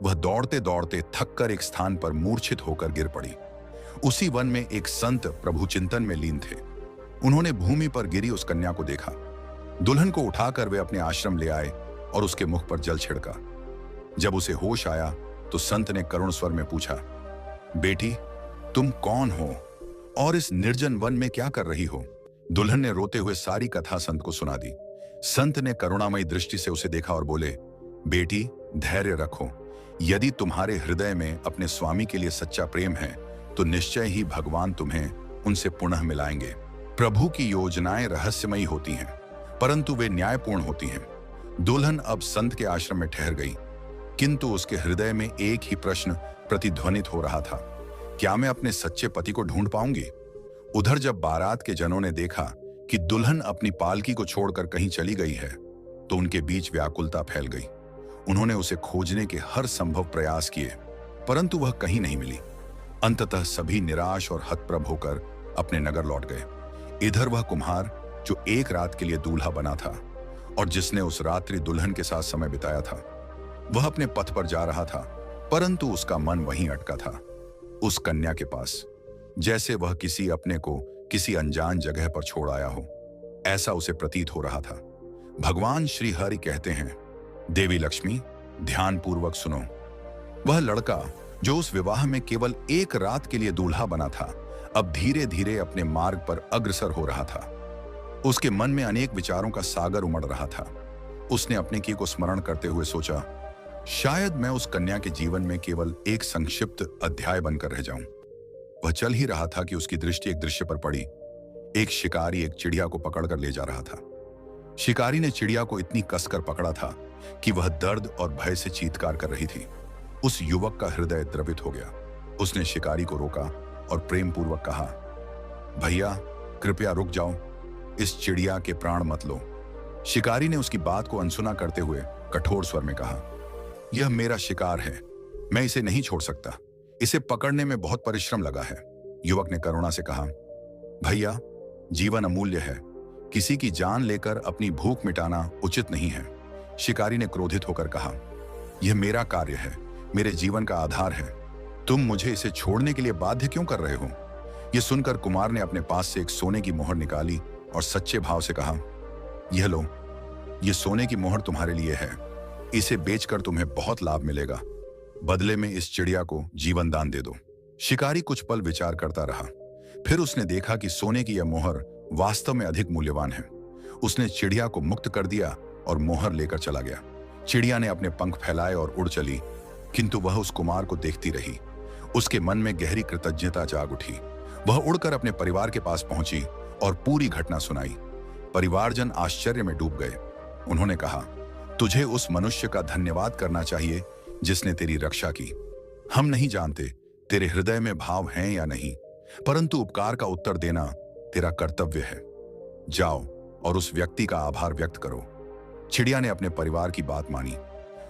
वह दौड़ते दौड़ते थककर एक स्थान पर मूर्छित होकर गिर पड़ी। उसी वन में एक संत प्रभु चिंतन में लीन थे। उन्होंने भूमि पर गिरी उस कन्या को देखा। दुल्हन को उठाकर वे अपने आश्रम ले आए और उसके मुख पर जल छिड़का। जब उसे होश आया तो संत ने करुण स्वर में पूछा, बेटी, तुम कौन हो और इस निर्जन वन में क्या कर रही हो? दुल्हन ने रोते हुए सारी कथा संत को सुना दी। संत ने करुणामयी दृष्टि से उसे देखा और बोले, बेटी, धैर्य रखो। यदि तुम्हारे हृदय में अपने स्वामी के लिए सच्चा प्रेम है तो निश्चय ही भगवान तुम्हें उनसे पुनः मिलाएंगे। प्रभु की योजनाएं रहस्यमयी होती हैं, परंतु वे न्यायपूर्ण होती हैं। दुल्हन अब संत के आश्रम में ठहर गई, किंतु उसके हृदय में एक ही प्रश्न प्रतिध्वनित हो रहा था, क्या मैं अपने सच्चे पति को ढूंढ पाऊंगी? उधर जब बारात के जनों ने देखा कि दुल्हन अपनी पालकी को छोड़कर कहीं चली गई है, तो उनके बीच व्याकुलता फैल गई। उन्होंने उसे खोजने के हर संभव प्रयास किए, परंतु वह कहीं नहीं मिली। अंततः सभी निराश और हतप्रभ होकर अपने नगर लौट गए। इधर वह कुम्हार, जो एक रात के लिए दूल्हा बना था और जिसने उस रात्रि दुल्हन के साथ समय बिताया था, वह अपने पथ पर जा रहा था, परंतु उसका मन वहीं अटका था, उस कन्या के पास, जैसे वह किसी अपने को किसी अनजान जगह पर छोड़ आया हो। ऐसा उसे प्रतीत हो रहा था। भगवान श्री हरि कहते हैं, देवी लक्ष्मी, ध्यान पूर्वक सुनो। वह लड़का जो उस विवाह में केवल एक रात के लिए दूल्हा बना था, अब धीरे धीरे अपने मार्ग पर अग्रसर हो रहा था। उसके मन में अनेक विचारों का सागर उमड़ रहा था। उसने अपने की को स्मरण करते हुए सोचा, शायद मैं उस कन्या के जीवन में केवल एक संक्षिप्त अध्याय बनकर रह जाऊं। वह चल ही रहा था कि उसकी दृष्टि एक दृश्य पर पड़ी। एक शिकारी एक चिड़िया को पकड़कर ले जा रहा था। शिकारी ने चिड़िया को इतनी कसकर पकड़ा था कि वह दर्द और भय से चीत्कार कर रही थी। उस युवक का हृदय द्रवित हो गया। उसने शिकारी को रोका और प्रेम पूर्वक कहा, भैया, कृपया रुक जाओ। इस चिड़िया के प्राण मत लो। शिकारी ने उसकी बात को अनसुना करते हुए कठोर स्वर में कहा, यह मेरा शिकार है, मैं इसे नहीं छोड़ सकता। इसे पकड़ने में बहुत परिश्रम लगा है। युवक ने करुणा से कहा, भैया, जीवन अमूल्य है, किसी की जान लेकर अपनी भूख मिटाना उचित नहीं है। शिकारी ने क्रोधित होकर कहा, यह मेरा कार्य है, मेरे जीवन का आधार है, तुम मुझे इसे छोड़ने के लिए बाध्य क्यों कर रहे हो? यह सुनकर कुमार ने अपने पास से एक सोने की मोहर निकाली और सच्चे भाव से कहा, यह लो, यह सोने की मोहर तुम्हारे लिए है, इसे बेचकर तुम्हें बहुत लाभ मिलेगा, बदले में इस चिड़िया को जीवन दान दे दो। शिकारी कुछ पल विचार करता रहा, फिर उसने देखा कि सोने की यह मोहर वास्तव में अधिक मूल्यवान है। उसने चिड़िया को मुक्त कर दिया और मोहर लेकर चला गया। चिड़िया ने अपने पंख फैलाए और उड़ चली, किंतु वह उस कुमार को देखती रही। उसके मन में गहरी कृतज्ञता जाग उठी। वह उड़कर अपने परिवार के पास पहुंची और पूरी घटना सुनाई। परिवारजन आश्चर्य में डूब गए। उन्होंने कहा, तुझे उस मनुष्य का धन्यवाद करना चाहिए जिसने तेरी रक्षा की। हम नहीं जानते तेरे हृदय में भाव हैं या नहीं, परंतु उपकार का उत्तर देना तेरा कर्तव्य है। जाओ और उस व्यक्ति का आभार व्यक्त करो। चिड़िया ने अपने परिवार की बात मानी।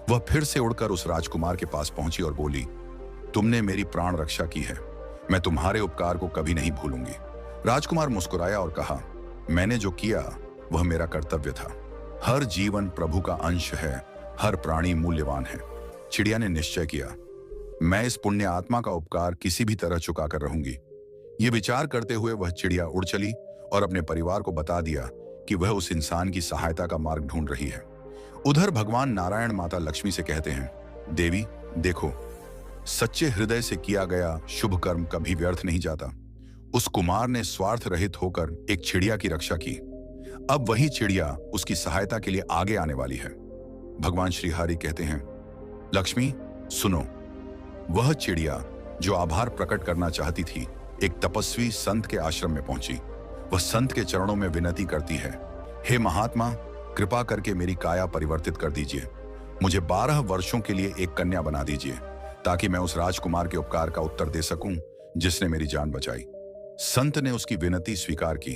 वह फिर से उड़कर उस राजकुमार के पास पहुंची और बोली, तुमने मेरी प्राण रक्षा की है, मैं तुम्हारे उपकार को कभी नहीं भूलूंगी। राजकुमार मुस्कुराया और कहा, मैंने जो किया वह मेरा कर्तव्य था। हर जीवन प्रभु का अंश है, हर प्राणी मूल्यवान है। चिड़िया ने निश्चय किया, मैं इस पुण्य आत्मा का उपकार किसी भी तरह चुका कर रहूंगी। ये विचार करते हुए वह चिड़िया उड़ चली और अपने परिवार को बता दिया कि वह उस इंसान की सहायता का मार्ग ढूंढ रही है। उधर भगवान नारायण माता लक्ष्मी से कहते हैं, देवी देखो, सच्चे हृदय से किया गया शुभ कर्म कभी व्यर्थ नहीं जाता। उस कुमार ने स्वार्थ रहित होकर एक चिड़िया की रक्षा की। अब वही चिड़िया उसकी सहायता के लिए आगे आने वाली है। भगवान श्री हरि कहते हैं, लक्ष्मी सुनो, वह चिड़िया जो आभार प्रकट करना चाहती थी एक तपस्वी संत के आश्रम में पहुंची। वह संत के चरणों में विनती करती है, हे महात्मा, कृपा करके मेरी काया परिवर्तित कर दीजिए। मुझे 12 वर्षों के लिए एक कन्या बना दीजिए, ताकि मैं उस राजकुमार के उपकार का उत्तर दे सकूं जिसने मेरी जान बचाई। संत ने उसकी विनती स्वीकार की।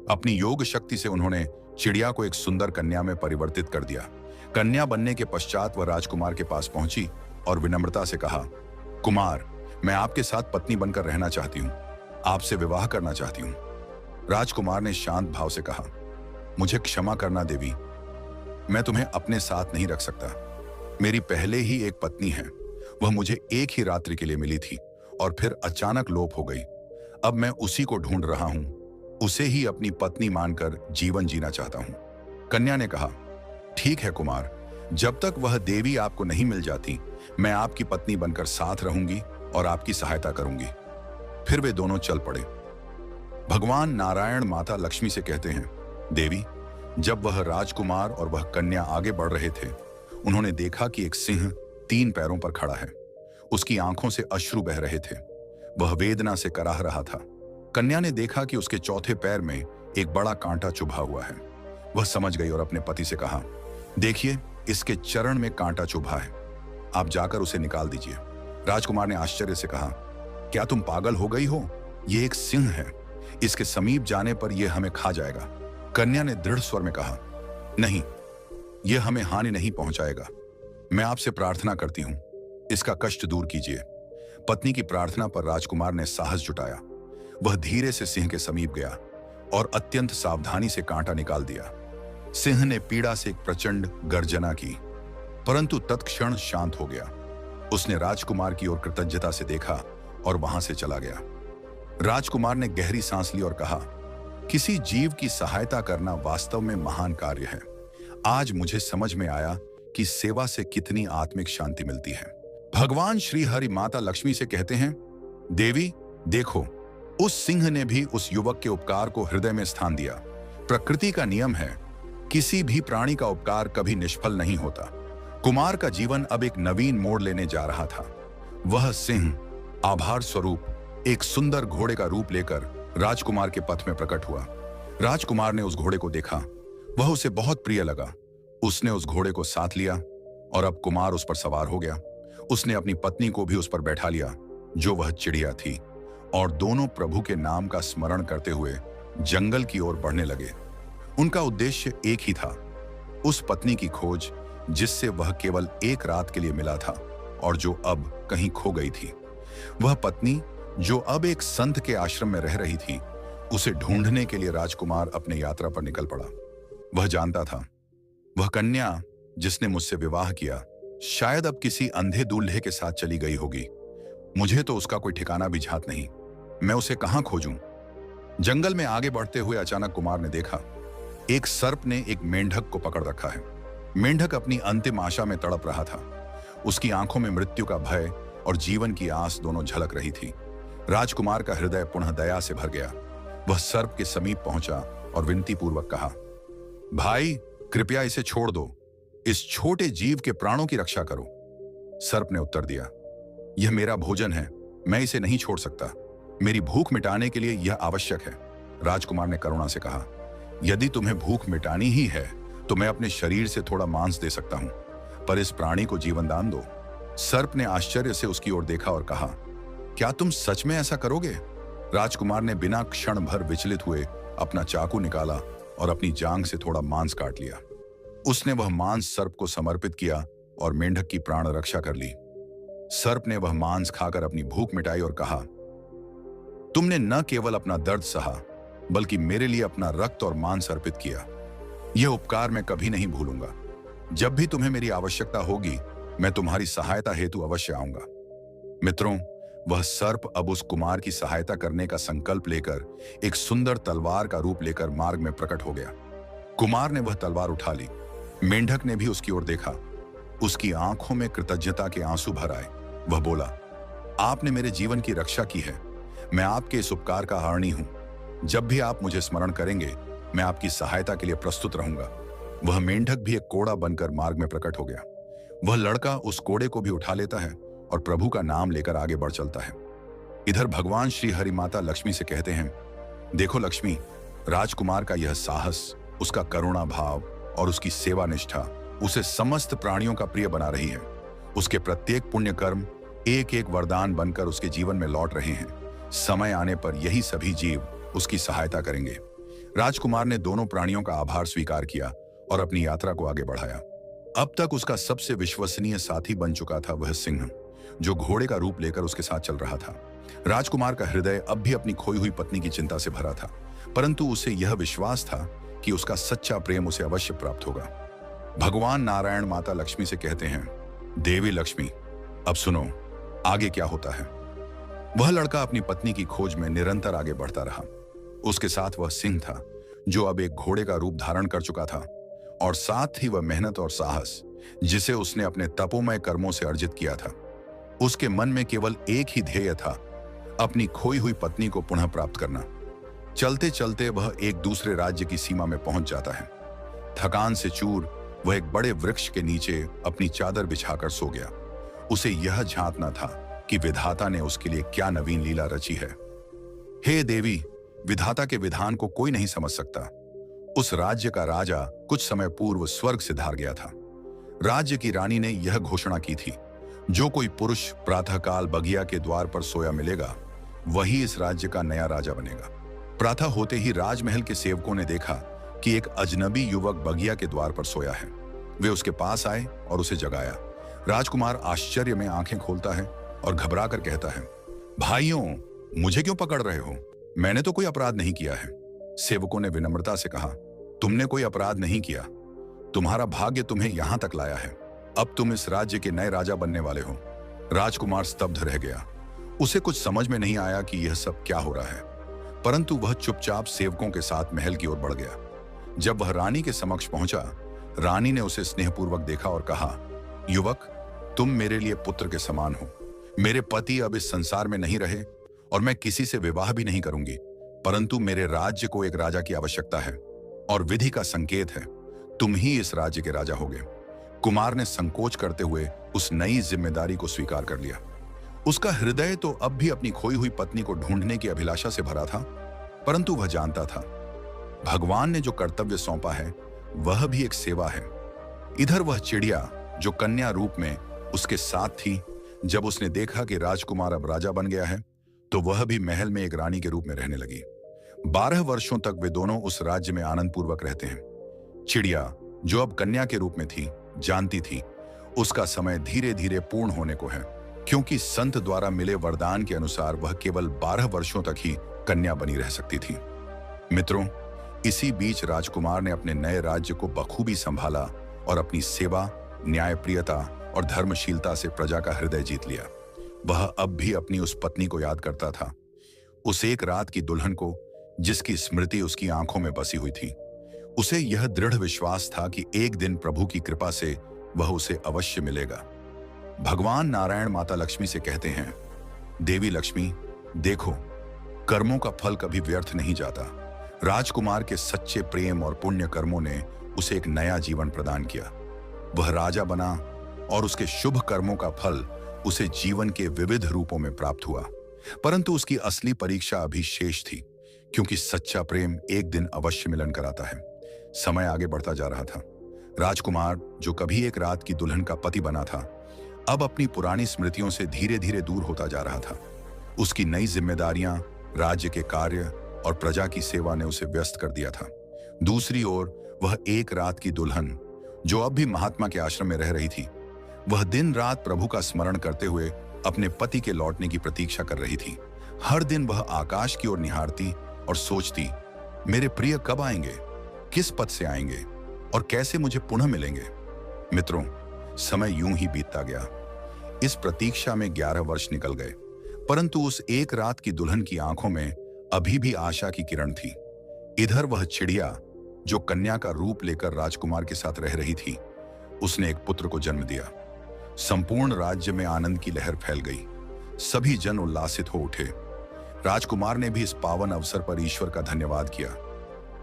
अपनी योग शक्ति से उन्होंने चिड़िया को एक सुंदर कन्या में परिवर्तित कर दिया। कन्या बनने के पश्चात वह राजकुमार के पास पहुंची और विनम्रता से कहा, कुमार, मैं आपके साथ पत्नी बनकर रहना चाहती हूँ, आपसे विवाह करना चाहती हूँ। राजकुमार ने शांत भाव से कहा, मुझे क्षमा करना देवी, मैं तुम्हें अपने साथ नहीं रख सकता। मेरी पहले ही एक पत्नी है, वह मुझे एक ही रात्रि के लिए मिली थी और फिर अचानक लोप हो गई। अब मैं उसी को ढूंढ रहा हूं, उसे ही अपनी पत्नी मानकर जीवन जीना चाहता हूं। कन्या ने कहा, ठीक है कुमार, जब तक वह देवी आपको नहीं मिल जाती, मैं आपकी पत्नी बनकर साथ रहूंगी और आपकी सहायता करूंगी। फिर वे दोनों चल पड़े। भगवान नारायण माता लक्ष्मी से कहते हैं, देवी, जब वह राजकुमार और वह कन्या आगे बढ़ रहे थे, उन्होंने देखा कि एक सिंह 3 पैरों पर खड़ा है। उसकी आंखों से अश्रु बह रहे थे, वह वेदना से कराह रहा था। कन्या ने देखा कि उसके चौथे पैर में एक बड़ा कांटा चुभा हुआ है। वह समझ गई और अपने पति से कहा, देखिए, इसके चरण में कांटा चुभा है, आप जाकर उसे निकाल दीजिए। राजकुमार ने आश्चर्य से कहा, क्या तुम पागल हो गई हो? यह एक सिंह है, इसके समीप जाने पर यह हमें खा जाएगा। कन्या ने दृढ़ स्वर में कहा, नहीं, यह हमें हानि नहीं पहुंचाएगा। मैं आपसे प्रार्थना करती हूं, इसका कष्ट दूर कीजिए। पत्नी की प्रार्थना पर राजकुमार ने साहस जुटाया। वह धीरे से सिंह के समीप गया और अत्यंत सावधानी से कांटा निकाल दिया। सिंह ने पीड़ा से एक प्रचंड गर्जना की, परंतु तत्क्षण शांत हो गया। उसने राजकुमार की ओर कृतज्ञता से देखा और वहां से चला गया। राजकुमार ने गहरी सांस ली और कहा, किसी जीव की सहायता करना वास्तव में महान कार्य है। आज मुझे समझ में आया कि सेवा से कितनी आत्मिक शांति मिलती है। भगवान श्री हरि माता लक्ष्मी से कहते हैं, देवी देखो, उस सिंह ने भी उस युवक के उपकार को हृदय में स्थान दिया। प्रकृति का नियम है, किसी भी प्राणी का उपकार कभी निष्फल नहीं होता। कुमार का जीवन अब एक नवीन मोड़ लेने जा रहा था। वह सिंह आभार स्वरूप एक सुंदर घोड़े का रूप लेकर राजकुमार के पथ में प्रकट हुआ। राजकुमार ने उस घोड़े को देखा, वह उसे बहुत प्रिय लगा। उसने उस घोड़े को साथ लिया और अब कुमार उस पर सवार हो गया। उसने अपनी पत्नी को भी उस पर बैठा लिया, जो वह चिड़िया थी, और दोनों प्रभु के नाम का स्मरण करते हुए जंगल की ओर बढ़ने लगे। उनका उद्देश्य एक ही था, उस पत्नी की खोज जिससे वह केवल एक रात के लिए मिला था और जो अब कहीं खो गई थी। वह पत्नी जो अब एक संत के आश्रम में रह रही थी, उसे ढूंढने के लिए राजकुमार अपने यात्रा पर निकल पड़ा। वह जानता था, वह कन्या जिसने मुझसे विवाह किया शायद अब किसी अंधे दूल्हे के साथ चली गई होगी। मुझे तो उसका कोई ठिकाना भी झात नहीं। मैं उसे कहां खोजूं? जंगल में आगे बढ़ते हुए अचानक कुमार ने देखा, एक सर्प ने एक मेंढक को पकड़ रखा है। मेंढक अपनी अंतिम आशा में तड़प रहा था। उसकी आंखों में मृत्यु का भय और जीवन की आस दोनों झलक रही थी। राजकुमार का हृदय पुनः दया से भर गया। वह सर्प के समीप पहुंचा और विनती पूर्वक कहा, भाई कृपया इसे छोड़ दो, इस छोटे जीव के प्राणों की रक्षा करो। सर्प ने उत्तर दिया, यह मेरा भोजन है, मैं इसे नहीं छोड़ सकता। मेरी भूख मिटाने के लिए यह आवश्यक है। राजकुमार ने करुणा से कहा, यदि तुम्हें भूख मिटानी ही है तो मैं अपने शरीर से थोड़ा मांस दे सकता हूं, पर इस प्राणी को जीवन दान दो। सर्प ने आश्चर्य से उसकी ओर देखा और कहा, क्या तुम सच में ऐसा करोगे? राजकुमार ने बिना क्षण भर विचलित हुए अपना चाकू निकाला और अपनी जांघ से थोड़ा मांस काट लिया। उसने वह मांस सर्प को समर्पित किया और मेंढक की प्राण रक्षा कर ली। सर्प ने वह मांस खाकर अपनी भूख मिटाई और कहा, तुमने न केवल अपना दर्द सहा बल्कि मेरे लिए अपना रक्त और मांस अर्पित किया। यह उपकार मैं कभी नहीं भूलूंगा। जब भी तुम्हें मेरी आवश्यकता होगी मैं तुम्हारी सहायता हेतु अवश्य आऊंगा। मित्रों, वह सर्प अब उस कुमार की सहायता करने का संकल्प लेकर एक सुंदर तलवार का रूप लेकर मार्ग में प्रकट हो गया। कुमार ने वह तलवार उठा ली। मेंढक ने भी उसकी ओर देखा। उसकी आंखों में कृतज्ञता के आंसू भर आए। वह बोला, आपने मेरे जीवन की रक्षा की है। मैं आपके इस उपकार का आभारी हूं। जब भी आप मुझे स्मरण करेंगे मैं आपकी सहायता के लिए प्रस्तुत रहूंगा। वह मेंढक भी एक कोड़ा बनकर मार्ग में प्रकट हो गया। वह लड़का उस कोड़े को भी उठा लेता है और प्रभु का नाम लेकर आगे बढ़ चलता है। इधर भगवान श्री हरि माता लक्ष्मी से कहते हैं, देखो लक्ष्मी, राजकुमार का यह साहस, उसका करुणा भाव और उसकी सेवा निष्ठा उसे समस्त प्राणियों का प्रिय बना रही है। उसके प्रत्येक पुण्य कर्म एक एक वरदान बनकर उसके जीवन में लौट रहे हैं। समय आने पर यही सभी जीव उसकी सहायता करेंगे। राजकुमार ने दोनों प्राणियों का आभार स्वीकार किया और अपनी यात्रा को आगे बढ़ाया। अब तक उसका सबसे विश्वसनीय साथी बन चुका था वह सिंह, जो घोड़े का रूप लेकर उसके साथ चल रहा था। राजकुमार का हृदय अब भी अपनी खोई हुई पत्नी की चिंता से भरा था, परंतु उसे यह विश्वास था कि उसका सच्चा प्रेम उसे अवश्य प्राप्त होगा। भगवान नारायण माता लक्ष्मी से कहते हैं, देवी लक्ष्मी, अब सुनो आगे क्या होता है। वह लड़का अपनी पत्नी की खोज में निरंतर आगे बढ़ता रहा। उसके साथ वह सिंह था, जो अब एक घोड़े का रूप धारण कर चुका था, और साथ ही वह मेहनत और साहस, जिसे उसने अपने तपोमय कर्मों से अर्जित किया था। उसके मन में केवल एक ही ध्येय था, अपनी खोई हुई पत्नी को पुनः प्राप्त करना। चलते चलते वह एक दूसरे राज्य की सीमा में पहुंच जाता है। थकान से चूर वह एक बड़े वृक्ष के नीचे अपनी चादर बिछाकर सो गया। उसे यह झांकना था कि विधाता ने उसके लिए क्या नवीन लीला रची है। हे देवी, विधाता के विधान को कोई नहीं समझ सकता। उस राज्य का राजा कुछ समय पूर्व स्वर्ग से धार गया था। राज्य की रानी ने यह घोषणा की थी, जो कोई पुरुष प्रातःकाल बगिया के द्वार पर सोया मिलेगा, वही इस राज्य का नया राजा बनेगा। प्रातः होते ही राजमहल के सेवकों ने देखा कि एक अजनबी युवक बगिया के द्वार पर सोया है। वे उसके पास आए और उसे जगाया। राजकुमार आश्चर्य में आंखें खोलता है और घबरा कर कहता है, भाइयों, मुझे क्यों पकड़ रहे हो? मैंने तो कोई अपराध नहीं किया है। सेवकों ने विनम्रता से कहा, तुमने कोई अपराध नहीं किया। तुम्हारा भाग्य तुम्हें यहां तक लाया है। अब तुम इस राज्य के नए राजा बनने वाले हो। राजकुमार स्तब्ध रह गया। उसे कुछ समझ में नहीं आया कि यह सब क्या हो रहा है, परंतु वह चुपचाप सेवकों के साथ महल की ओर बढ़ गया। जब वह रानी के समक्ष पहुंचा, रानी ने उसे स्नेहपूर्वक देखा और कहा, युवक, तुम मेरे लिए पुत्र के समान हो। मेरे पति अब इस संसार में नहीं रहे और मैं किसी से विवाह भी नहीं करूंगी, परंतु मेरे राज्य को एक राजा की आवश्यकता है और विधि का संकेत है, तुम ही इस राज्य के राजा होगे। कुमार ने संकोच करते हुए उस नई जिम्मेदारी को स्वीकार कर लिया। उसका हृदय तो अब भी अपनी खोई हुई पत्नी को ढूंढने की अभिलाषा से भरा था, परंतु वह जानता था, भगवान ने जो कर्तव्य सौंपा है वह भी एक सेवा है। इधर वह चिड़िया जो कन्या रूप में उसके साथ थी, जब उसने देखा कि राजकुमार अब राजा बन गया है, तो वह भी महल में एक रानी के रूप में रहने लगी। 12 वर्षों तक वे दोनों उस राज्य में आनंद पूर्वक रहते हैं। चिड़िया, जो अब कन्या के रूप में थी, जानती थी उसका समय धीरे धीरे पूर्ण होने को है, क्योंकि संत द्वारा मिले वरदान के अनुसार वह केवल 12 वर्षों तक ही कन्या बनी रह सकती थी। मित्रों, इसी बीच राजकुमार ने अपने नए राज्य को बखूबी संभाला और अपनी सेवा, न्यायप्रियता और धर्मशीलता से प्रजा का हृदय जीत लिया। वह अब भी अपनी उस पत्नी को याद करता था, उस एक रात की दुल्हन को जिसकी स्मृति उसकी आंखों में बसी हुई थी। उसे यह दृढ़ विश्वास था कि एक दिन प्रभु की कृपा से वह उसे अवश्य मिलेगा। भगवान नारायण माता लक्ष्मी से कहते हैं, देवी लक्ष्मी, देखो, कर्मों का फल कभी व्यर्थ नहीं जाता। राजकुमार के सच्चे प्रेम और पुण्य कर्मों ने उसे एक नया जीवन प्रदान किया। वह राजा बना और उसके शुभ कर्मों का फल उसे जीवन के विविध रूपों में प्राप्त हुआ। परंतु उसकी असली परीक्षा अभी शेष थी, क्योंकि सच्चा प्रेम एक दिन अवश्य मिलन कराता है। समय आगे बढ़ता जा रहा था। राजकुमार, जो कभी एक रात की दुल्हन का पति बना था, अब अपनी पुरानी स्मृतियों से धीरे धीरे दूर होता जा रहा था। उसकी नई जिम्मेदारियां, राज्य के कार्य और प्रजा की सेवा ने उसे व्यस्त कर दिया था। दूसरी ओर वह एक रात की दुल्हन, जो अब भी महात्मा के आश्रम में रह रही थी, वह दिन रात प्रभु का स्मरण करते हुए अपने पति के लौटने की प्रतीक्षा कर रही थी। हर दिन वह आकाश की ओर निहारती और सोचती, मेरे प्रिय कब आएंगे, किस पथ से आएंगे और कैसे मुझे पुनः मिलेंगे। मित्रों, समय यूं ही बीतता गया। इस प्रतीक्षा में 11 वर्ष निकल गए, परंतु उस एक रात की दुल्हन की आंखों में अभी भी आशा की किरण थी। इधर वह चिड़िया, जो कन्या का रूप लेकर राजकुमार के साथ रह रही थी, उसने एक पुत्र को जन्म दिया। संपूर्ण राज्य में आनंद की लहर फैल गई। सभी जन उल्लासित हो उठे। राजकुमार ने भी इस पावन अवसर पर ईश्वर का धन्यवाद किया।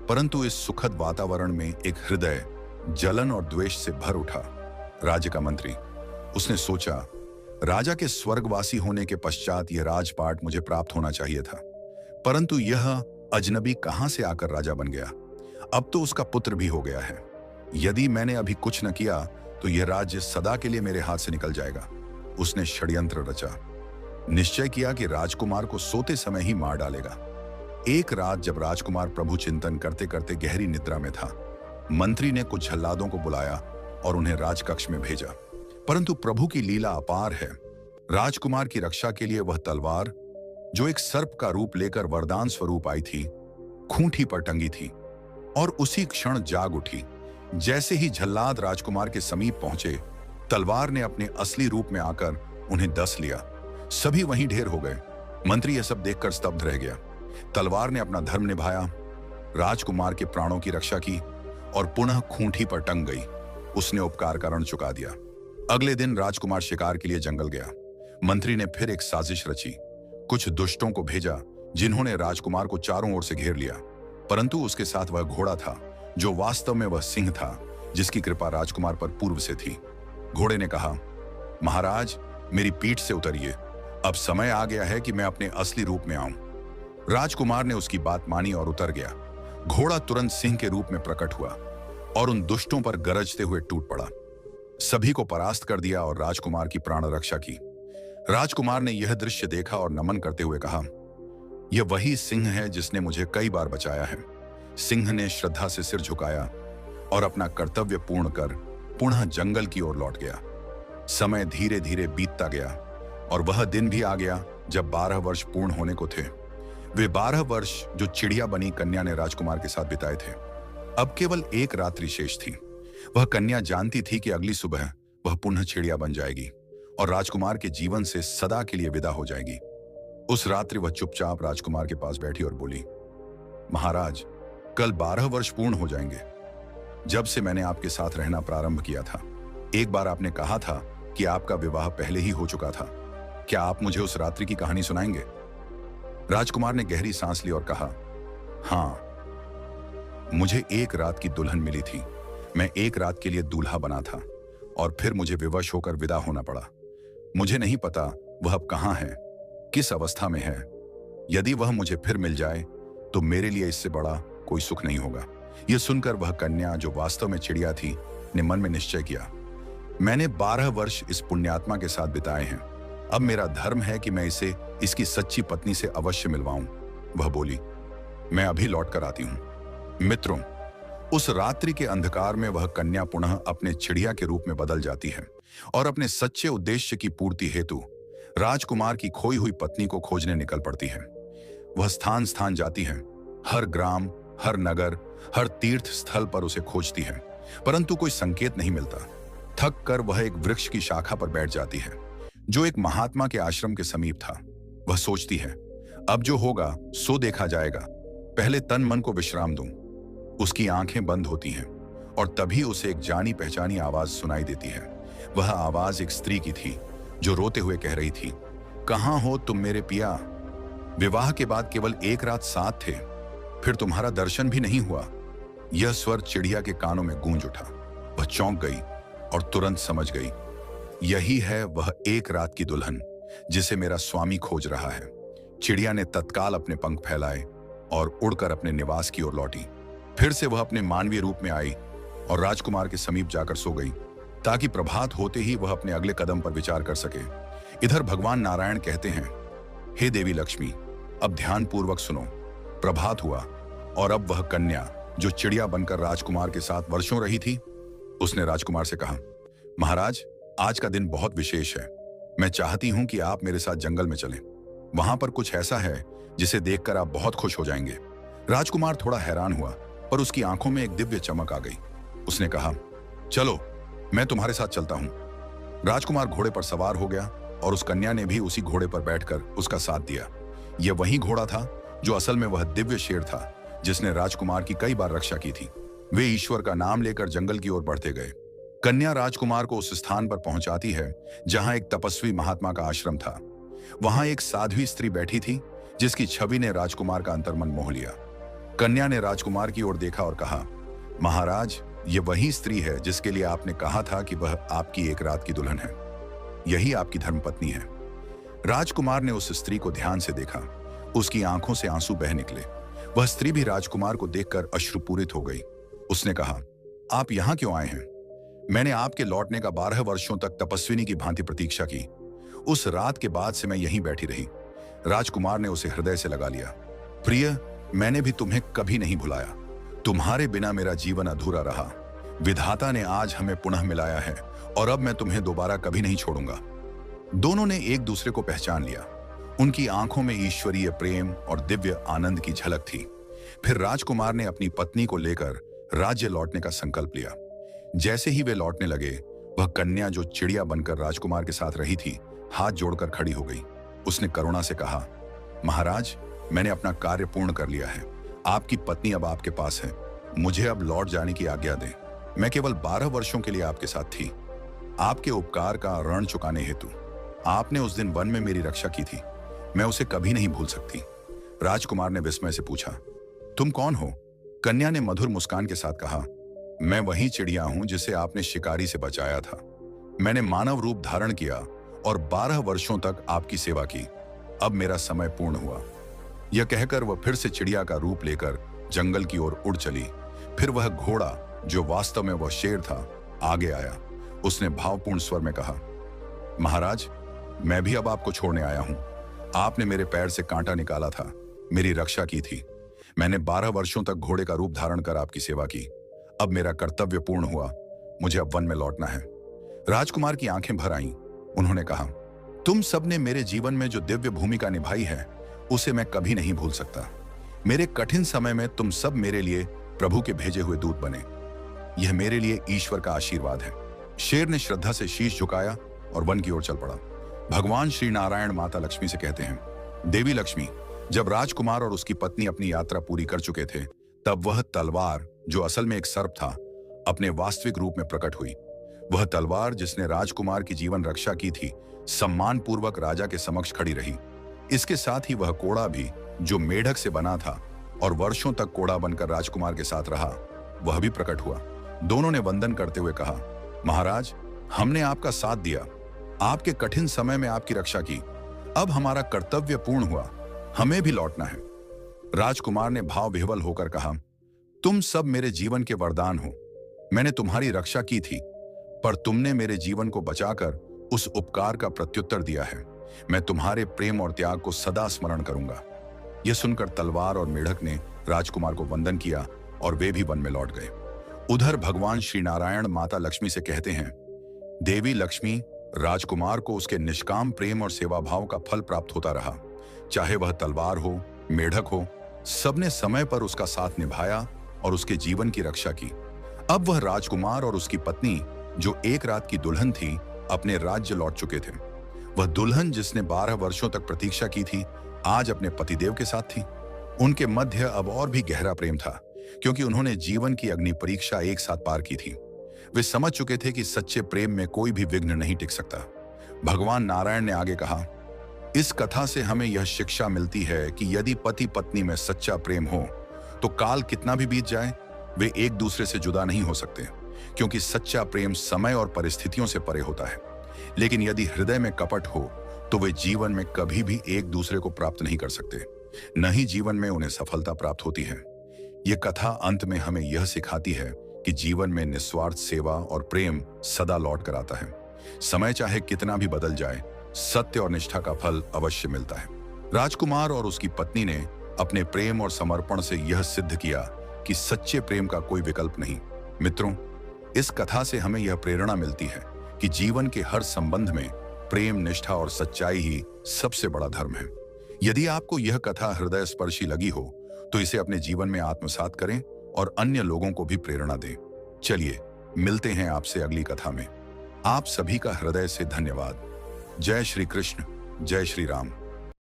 परंतु इस सुखद वातावरण में एक हृदय जलन और द्वेष से भर उठा। राज्य का मंत्री, उसने सोचा, राजा के स्वर्गवासी होने के पश्चात यह राजपाट मुझे प्राप्त होना चाहिए था, परंतु यह अजनबी कहां से आकर राजा बन गया। अब तो उसका पुत्र भी हो गया है। यदि मैंने अभी कुछ न किया तो यह राज्य सदा के लिए मेरे हाथ से निकल जाएगा। उसने षड्यंत्र रचा। निश्चय किया कि राजकुमार को सोते समय ही मार डालेगा। एक रात जब राजकुमार प्रभु चिंतन करते करते गहरी निद्रा में था, मंत्री ने कुछ जल्लादों को बुलाया और उन्हें राजकक्ष में भेजा। परंतु प्रभु की लीला अपार है। राजकुमार की रक्षा के लिए वह तलवार, जो एक सर्प का रूप लेकर वरदान स्वरूप आई थी, खूंटी पर टंगी थी और उसी क्षण जाग उठी। जैसे ही जल्लाद राजकुमार के समीप पहुंचे, तलवार ने अपने असली रूप में आकर उन्हें डस लिया। सभी वहीं ढेर हो गए। मंत्री यह सब देखकर स्तब्ध रह गया। तलवार ने अपना धर्म निभाया, राजकुमार के प्राणों की रक्षा की और पुनः खूंटी पर टंग गई। उसने उपकार का ऋण चुका दिया। अगले दिन राजकुमार शिकार के लिए जंगल गया। मंत्री ने फिर एक साजिश रची। कुछ दुष्टों को भेजा, जिन्होंने राजकुमार को चारों ओर से घेर लिया। परंतु उसके साथ वह घोड़ा था, जो वास्तव में वह सिंह था, जिसकी कृपा राजकुमार पर पूर्व से थी। घोड़े ने कहा, महाराज, मेरी पीठ से उतरिए। अब समय आ गया है कि मैं अपने असली रूप में आऊं। राजकुमार ने उसकी बात मानी और उतर गया। घोड़ा तुरंत सिंह के रूप में प्रकट हुआ और उन दुष्टों पर गरजते हुए टूट पड़ा। सभी को परास्त कर दिया और राजकुमार की प्राण रक्षा की। राजकुमार ने यह दृश्य देखा और नमन करते हुए कहा, यह वही सिंह है जिसने मुझे कई बार बचाया है। सिंह ने श्रद्धा से सिर झुकाया और अपना कर्तव्य पूर्ण कर पुनः जंगल की ओर लौट गया। समय धीरे धीरे बीतता गया और वह दिन भी आ गया जब 12 वर्ष पूर्ण होने को थे। वे 12 वर्ष जो चिड़िया बनी कन्या ने राजकुमार के साथ बिताए थे, अब केवल एक रात्रि शेष थी। वह कन्या जानती थी कि अगली सुबह वह पुनः चिड़िया बन जाएगी और राजकुमार के जीवन से सदा के लिए विदा हो जाएगी। उस रात्रि वह चुपचाप राजकुमार के पास बैठी और बोली, महाराज, कल 12 वर्ष पूर्ण हो जाएंगे जब से मैंने आपके साथ रहना प्रारंभ किया था। एक बार आपने कहा था कि आपका विवाह पहले ही हो चुका था। क्या आप मुझे उस रात्रि की कहानी सुनाएंगे? राजकुमार ने गहरी सांस ली और कहा, हाँ, मुझे एक रात की दुल्हन मिली थी। मैं एक रात के लिए दूल्हा बना था और फिर मुझे विवश होकर विदा होना पड़ा। मुझे नहीं पता वह अब कहाँ है, किस अवस्था में है। यदि वह मुझे फिर मिल जाए तो मेरे लिए इससे बड़ा कोई सुख नहीं होगा। यह सुनकर वह कन्या, जो वास्तव में चिड़िया थी, ने मन में निश्चय किया, मैंने 12 वर्ष इस पुण्यात्मा के साथ बिताए हैं। अब मेरा धर्म है कि मैं इसे इसकी सच्ची पत्नी से अवश्य मिलवाऊं। वह बोली, मैं अभी लौट कर आती हूं। मित्रों, उस रात्रि के अंधकार में वह कन्या पुनः अपने चिड़िया के रूप में बदल जाती है और अपने सच्चे उद्देश्य की पूर्ति हेतु राजकुमार की खोई हुई पत्नी को खोजने निकल पड़ती है। वह स्थान स्थान जाती है, हर ग्राम, हर नगर, हर तीर्थ स्थल पर उसे खोजती है, परंतु कोई संकेत नहीं मिलता। थक कर वह एक वृक्ष की शाखा पर बैठ जाती है जो एक महात्मा के आश्रम के समीप था। वह सोचती है, अब जो होगा सो देखा जाएगा, पहले तन मन को विश्राम दूं। उसकी आंखें बंद होती हैं और तभी उसे एक जानी पहचानी आवाज सुनाई देती है। वह आवाज एक स्त्री की थी जो रोते हुए कह रही थी, कहां हो तुम मेरे पिया? विवाह के बाद केवल एक रात साथ थे, फिर तुम्हारा दर्शन भी नहीं हुआ। यह स्वर चिड़िया के कानों में गूंज उठा। वह चौंक गई और तुरंत समझ गई, यही है वह एक रात की दुल्हन जिसे मेरा स्वामी खोज रहा है। चिड़िया ने तत्काल अपने पंख फैलाए और उड़कर अपने निवास की ओर लौटी। फिर से वह अपने मानवीय रूप में आई और राजकुमार के समीप जाकर सो गई ताकि प्रभात होते ही वह अपने अगले कदम पर विचार कर सके। इधर भगवान नारायण कहते हैं, हे देवी लक्ष्मी, अब ध्यान पूर्वक सुनो। प्रभात हुआ और अब वह कन्या जो चिड़िया बनकर राजकुमार के साथ वर्षों रही थी, उसने राजकुमार से कहा, महाराज, आज का दिन बहुत विशेष है। मैं चाहती हूं कि आप मेरे साथ जंगल में चलें। वहां पर कुछ ऐसा है जिसे देखकर आप बहुत खुश हो जाएंगे। राजकुमार थोड़ा हैरान हुआ, पर उसकी आंखों में एक दिव्य चमक आ गई। उसने कहा, चलो, मैं तुम्हारे साथ चलता हूं। राजकुमार घोड़े पर सवार हो गया और उस कन्या ने भी उसी घोड़े पर बैठकर उसका साथ दिया। यह वही घोड़ा था जो असल में वह दिव्य शेर था जिसने राजकुमार की कई बार रक्षा की थी। वे ईश्वर का नाम लेकर जंगल की ओर बढ़ते गए। कन्या राजकुमार को उस स्थान पर पहुंचाती है जहां एक तपस्वी महात्मा का आश्रम था। वहां एक साध्वी स्त्री बैठी थी जिसकी छवि ने राजकुमार का अंतर्मन मोह लिया। कन्या ने राजकुमार की ओर देखा और कहा, महाराज, ये वही स्त्री है जिसके लिए आपने कहा था कि वह आपकी एक रात की दुल्हन है। यही आपकी धर्मपत्नी है। राजकुमार ने उस स्त्री को ध्यान से देखा। उसकी आंखों से आंसू बह निकले। वह स्त्री भी राजकुमार को देखकर अश्रुपूरित हो गई। उसने कहा, आप यहां क्यों आए हैं? मैंने आपके लौटने का 12 वर्षों तक तपस्विनी की भांति प्रतीक्षा की। उस रात के बाद से मैं यहीं बैठी रही। राजकुमार ने उसे हृदय से लगा लिया। प्रिय, मैंने भी तुम्हें कभी नहीं भुलाया। तुम्हारे बिना मेरा जीवन अधूरा रहा। विधाता ने आज हमें पुनः मिलाया है और अब मैं तुम्हें दोबारा कभी नहीं छोड़ूंगा। दोनों ने एक दूसरे को पहचान लिया। उनकी आंखों में ईश्वरीय प्रेम और दिव्य आनंद की झलक थी। फिर राजकुमार ने अपनी पत्नी को लेकर राज्य लौटने का संकल्प लिया। जैसे ही वे लौटने लगे, वह कन्या जो चिड़िया बनकर राजकुमार के साथ रही थी, हाथ जोड़कर खड़ी हो गई। उसने करुणा से कहा, महाराज, मैंने अपना कार्य पूर्ण कर लिया है। आपकी पत्नी अब आपके पास है। मुझे अब लौट जाने की आज्ञा दें। मैं केवल 12 वर्षों के लिए आपके साथ थी। आपके उपकार का ऋण चुकाने हेतु आपने उस दिन वन में मेरी रक्षा की थी। मैं उसे कभी नहीं भूल सकती। राजकुमार ने विस्मय से पूछा, तुम कौन हो? कन्या ने मधुर मुस्कान के साथ कहा, मैं वही चिड़िया हूं जिसे आपने शिकारी से बचाया था। मैंने मानव रूप धारण किया और 12 वर्षों तक आपकी सेवा की। अब मेरा समय पूर्ण हुआ। यह कहकर वह फिर से चिड़िया का रूप लेकर जंगल की ओर उड़ चली। फिर वह घोड़ा, जो वास्तव में वह शेर था, आगे आया। उसने भावपूर्ण स्वर में कहा, महाराज, मैं भी अब आपको छोड़ने आया हूं। आपने मेरे पैर से कांटा निकाला था, मेरी रक्षा की थी। मैंने 12 वर्षों तक घोड़े का रूप धारण कर आपकी सेवा की। अब मेरा कर्तव्य पूर्ण हुआ। मुझे अब वन में लौटना है। राजकुमार की आंखें भर आईं। उन्होंने कहा, तुम सबने मेरे जीवन में जो दिव्य भूमिका निभाई है, उसे मैं कभी नहीं भूल सकता। मेरे कठिन समय में तुम सब मेरे लिए प्रभु के भेजे हुए दूत बने। यह मेरे लिए ईश्वर का आशीर्वाद है। शेर ने श्रद्धा से शीश झुकाया और वन की ओर चल पड़ा। भगवान श्री नारायण माता लक्ष्मी से कहते हैं, देवी लक्ष्मी, जब राजकुमार और उसकी पत्नी अपनी यात्रा पूरी कर चुके थे, तब वह तलवार, जो असल में एक सर्प था, अपने वास्तविक रूप में प्रकट हुई। वह तलवार जिसने राजकुमार की जीवन रक्षा की थी, सम्मान पूर्वक राजा के समक्ष खड़ी रही। इसके साथ ही वह कोड़ा भी, जो मेढक से बना था और वर्षों तक कोड़ा बनकर राजकुमार के साथ रहा, वह भी प्रकट हुआ। दोनों ने वंदन करते हुए कहा, महाराज, हमने आपका साथ दिया, आपके कठिन समय में आपकी रक्षा की। अब हमारा कर्तव्य पूर्ण हुआ, हमें भी लौटना है। राजकुमार ने भाव विह्वल होकर कहा, तुम सब मेरे जीवन के वरदान हो। मैंने तुम्हारी रक्षा की थी, पर तुमने मेरे जीवन को बचाकर उस उपकार का प्रत्युत्तर दिया है। मैं तुम्हारे प्रेम और त्याग को सदा स्मरण करूंगा। यह सुनकर तलवार और मेढक ने राजकुमार को वंदन किया और वे भी वन में लौट गए। उधर भगवान श्री नारायण माता लक्ष्मी से कहते हैं, देवी लक्ष्मी, राजकुमार को उसके निष्काम प्रेम और सेवा भाव का फल प्राप्त होता रहा। चाहे वह तलवार हो, मेढक हो, सबने समय पर उसका साथ निभाया और उसके जीवन की रक्षा की। अब वह राजकुमार और उसकी पत्नी, जो एक रात की दुल्हन थी, अपने राज्य लौट चुके थे। वह दुल्हन जिसने 12 वर्षों तक प्रतीक्षा की थी, आज अपने पतिदेव के साथ थी। उनके मध्य अब और भी गहरा प्रेम था, क्योंकि उन्होंने जीवन की अग्नि परीक्षा एक साथ पार की थी। वे समझ चुके थे कि सच्चे प्रेम में कोई भी विघ्न नहीं टिक सकता। भगवान नारायण ने आगे कहा, इस कथा से हमें यह शिक्षा मिलती है कि यदि पति पत्नी में सच्चा प्रेम हो तो काल कितना भी बीत जाए, वे एक दूसरे से जुदा नहीं हो सकते, क्योंकि सच्चा प्रेम समय और परिस्थितियों से परे होता है। लेकिन यदि हृदय में कपट हो तो वे जीवन में कभी भी एक दूसरे को प्राप्त नहीं कर सकते, न ही जीवन में उन्हें सफलता प्राप्त होती है। ये कथा अंत में हमें यह सिखाती है कि जीवन में निस्वार्थ सेवा और प्रेम सदा लौट कर आता है। समय चाहे कितना भी बदल जाए, सत्य और निष्ठा का फल अवश्य मिलता है। राजकुमार और उसकी पत्नी ने अपने प्रेम और समर्पण से यह सिद्ध किया कि सच्चे प्रेम का कोई विकल्प नहीं। मित्रों, इस कथा से हमें यह प्रेरणा मिलती है कि जीवन के हर संबंध में प्रेम, निष्ठा और सच्चाई ही सबसे बड़ा धर्म है। यदि आपको यह कथा हृदय स्पर्शी लगी हो तो इसे अपने जीवन में आत्मसात करें और अन्य लोगों को भी प्रेरणा दें। चलिए, मिलते हैं आपसे अगली कथा में। आप सभी का हृदय से धन्यवाद। जय श्री कृष्ण, जय श्री राम।